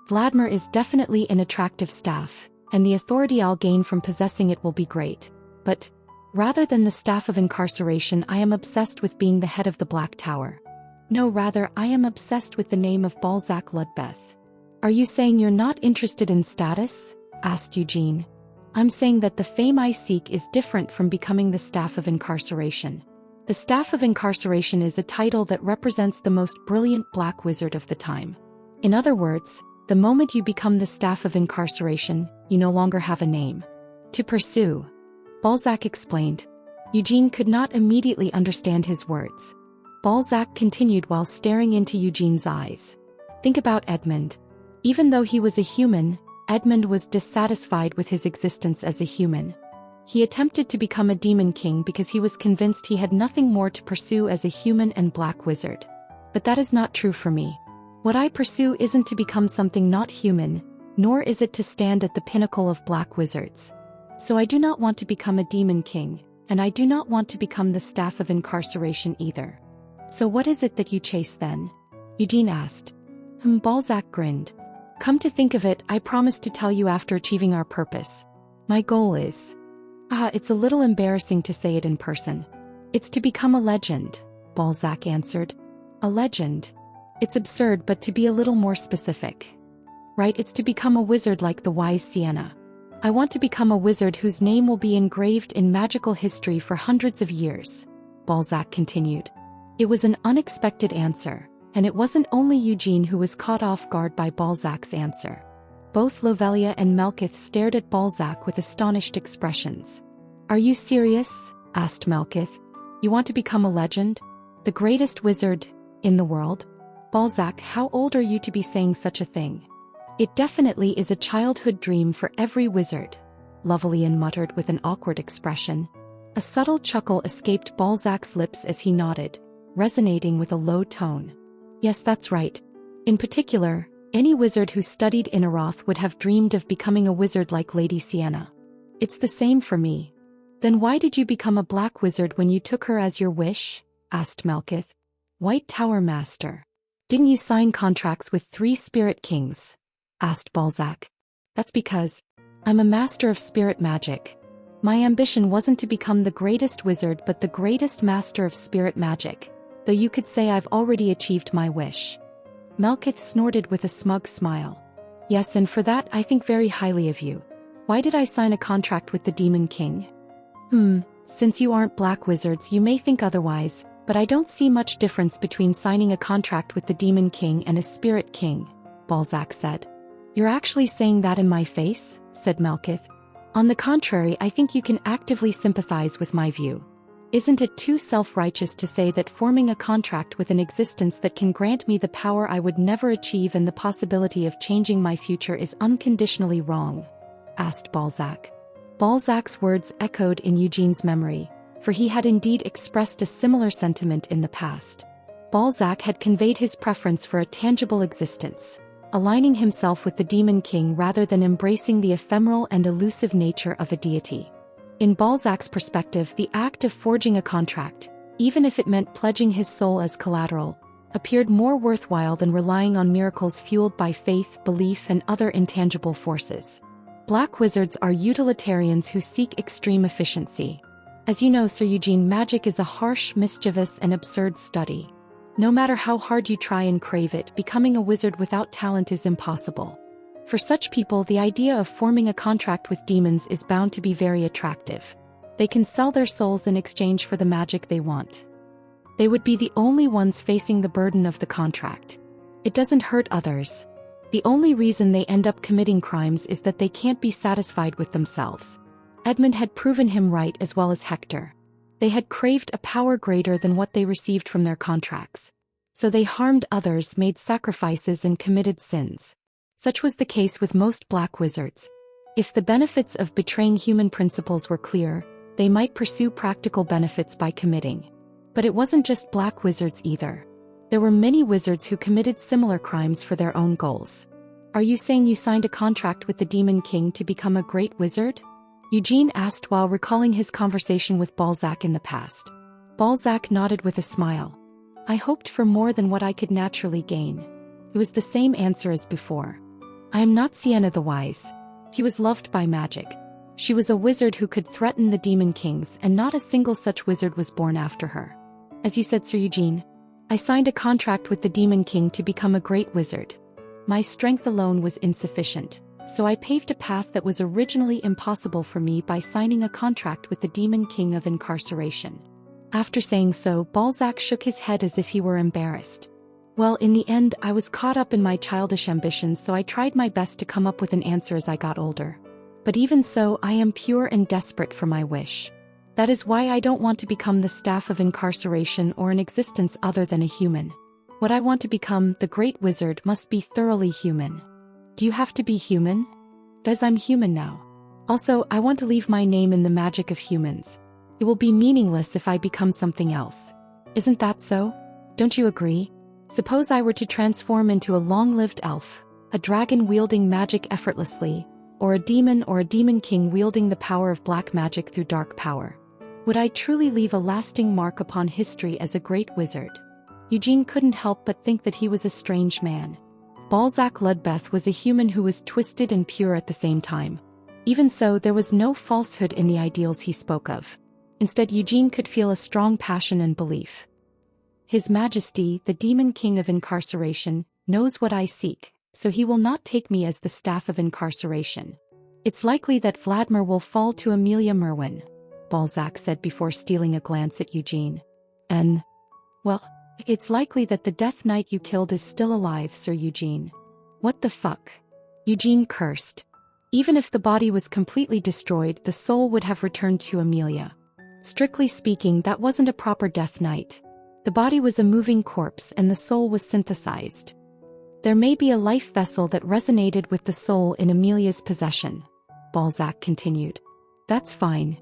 Vladimir is definitely an attractive staff, and the authority I'll gain from possessing it will be great. But, rather than the Staff of Incarceration, I am obsessed with being the head of the Black Tower. No, rather, I am obsessed with the name of Balzac Ludbeth. Are you saying you're not interested in status? Asked Eugene. I'm saying that the fame I seek is different from becoming the Staff of Incarceration. The Staff of Incarceration is a title that represents the most brilliant black wizard of the time. In other words, the moment you become the Staff of Incarceration, you no longer have a name to pursue. Balzac explained. Eugene could not immediately understand his words. Balzac continued while staring into Eugene's eyes. Think about Edmond. Even though he was a human, Edmond was dissatisfied with his existence as a human. He attempted to become a demon king because he was convinced he had nothing more to pursue as a human and black wizard. But that is not true for me. What I pursue isn't to become something not human, nor is it to stand at the pinnacle of black wizards. So I do not want to become a demon king, and I do not want to become the Staff of Incarceration either. So what is it that you chase then? Eugene asked. Balzac grinned. Come to think of it, I promised to tell you after achieving our purpose. My goal is... it's a little embarrassing to say it in person. It's to become a legend, Balzac answered. A legend? It's absurd, but to be a little more specific. Right, it's to become a wizard like the wise Sienna. I want to become a wizard whose name will be engraved in magical history for hundreds of years, Balzac continued. It was an unexpected answer, And it wasn't only Eugene who was caught off guard by Balzac's answer. Both Lovelia and Melkith stared at Balzac with astonished expressions. "Are you serious?" asked Melkith. "You want to become a legend? The greatest wizard in the world? Balzac, how old are you to be saying such a thing?" "It definitely is a childhood dream for every wizard," Lovelian muttered with an awkward expression. A subtle chuckle escaped Balzac's lips as he nodded, resonating with a low tone. "Yes, that's right. In particular, any wizard who studied in Aroth would have dreamed of becoming a wizard like Lady Sienna. It's the same for me." "Then why did you become a black wizard when you took her as your wish?" asked Melkith. "White Tower Master. Didn't you sign contracts with 3 spirit kings?" asked Balzac. "That's because I'm a master of spirit magic. My ambition wasn't to become the greatest wizard but the greatest master of spirit magic, though you could say I've already achieved my wish." Melkith snorted with a smug smile. "Yes, and for that I think very highly of you. Why did I sign a contract with the Demon King?" Since you aren't black wizards you may think otherwise, but I don't see much difference between signing a contract with the Demon King and a Spirit King," Balzac said. "You're actually saying that in my face?" said Melkith. "On the contrary, I think you can actively sympathize with my view. Isn't it too self-righteous to say that forming a contract with an existence that can grant me the power I would never achieve and the possibility of changing my future is unconditionally wrong?" asked Balzac. Balzac's words echoed in Eugene's memory, for he had indeed expressed a similar sentiment in the past. Balzac had conveyed his preference for a tangible existence, aligning himself with the Demon King rather than embracing the ephemeral and elusive nature of a deity. In Balzac's perspective, the act of forging a contract, even if it meant pledging his soul as collateral, appeared more worthwhile than relying on miracles fueled by faith, belief, and other intangible forces. Black wizards are utilitarians who seek extreme efficiency. As you know, Sir Eugene, magic is a harsh, mischievous, and absurd study. No matter how hard you try and crave it, becoming a wizard without talent is impossible. For such people, the idea of forming a contract with demons is bound to be very attractive. They can sell their souls in exchange for the magic they want. They would be the only ones facing the burden of the contract. It doesn't hurt others. The only reason they end up committing crimes is that they can't be satisfied with themselves. Edmund had proven him right as well as Hector. They had craved a power greater than what they received from their contracts. So they harmed others, made sacrifices, and committed sins. Such was the case with most black wizards. If the benefits of betraying human principles were clear, they might pursue practical benefits by committing. But it wasn't just black wizards either. There were many wizards who committed similar crimes for their own goals. "Are you saying you signed a contract with the Demon King to become a great wizard?" Eugene asked while recalling his conversation with Balzac in the past. Balzac nodded with a smile. "I hoped for more than what I could naturally gain." It was the same answer as before. "I am not Sienna the Wise." He was loved by magic. She was a wizard who could threaten the Demon Kings, and not a single such wizard was born after her. "As you said, Sir Eugene, I signed a contract with the Demon King to become a great wizard. My strength alone was insufficient, so I paved a path that was originally impossible for me by signing a contract with the Demon King of Incarceration." After saying so, Balzac shook his head as if he were embarrassed. "Well, in the end, I was caught up in my childish ambitions, so I tried my best to come up with an answer as I got older. But even so, I am pure and desperate for my wish. That is why I don't want to become the staff of incarceration or an existence other than a human. What I want to become, the great wizard, must be thoroughly human." "Do you have to be human?" "Because I'm human now. Also, I want to leave my name in the magic of humans. It will be meaningless if I become something else. Isn't that so? Don't you agree? Suppose I were to transform into a long-lived elf, a dragon wielding magic effortlessly, or a demon king wielding the power of black magic through dark power. Would I truly leave a lasting mark upon history as a great wizard?" Eugene couldn't help but think that he was a strange man. Balzac Ludbeth was a human who was twisted and pure at the same time. Even so, there was no falsehood in the ideals he spoke of. Instead, Eugene could feel a strong passion and belief. "His Majesty, the Demon King of Incarceration, knows what I seek, so he will not take me as the staff of incarceration. It's likely that Vladimir will fall to Amelia Merwin," Balzac said before stealing a glance at Eugene. "And, well, It's likely that the Death Knight you killed is still alive, Sir Eugene. What the fuck? Eugene cursed. Even if the body was completely destroyed, the soul would have returned to Amelia. Strictly speaking, that wasn't a proper Death Knight. The body was a moving corpse and the soul was synthesized. There may be a life vessel that resonated with the soul in Amelia's possession, Balzac continued. That's fine.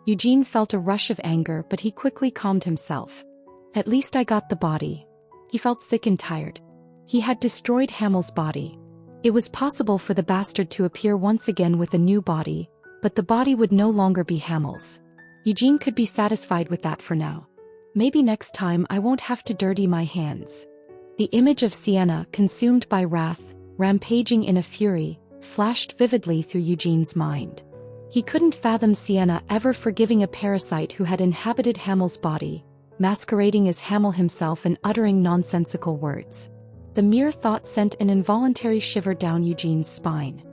Eugene felt a rush of anger, but he quickly calmed himself. At least I got the body. He felt sick and tired. He had destroyed Hamel's body. It was possible for the bastard to appear once again with a new body, but the body would no longer be Hamel's. Eugene could be satisfied with that for now. Maybe next time I won't have to dirty my hands. The image of Sienna, consumed by wrath, rampaging in a fury, flashed vividly through Eugene's mind. He couldn't fathom Sienna ever forgiving a parasite who had inhabited Hamel's body, masquerading as Hamel himself and uttering nonsensical words. The mere thought sent an involuntary shiver down Eugene's spine.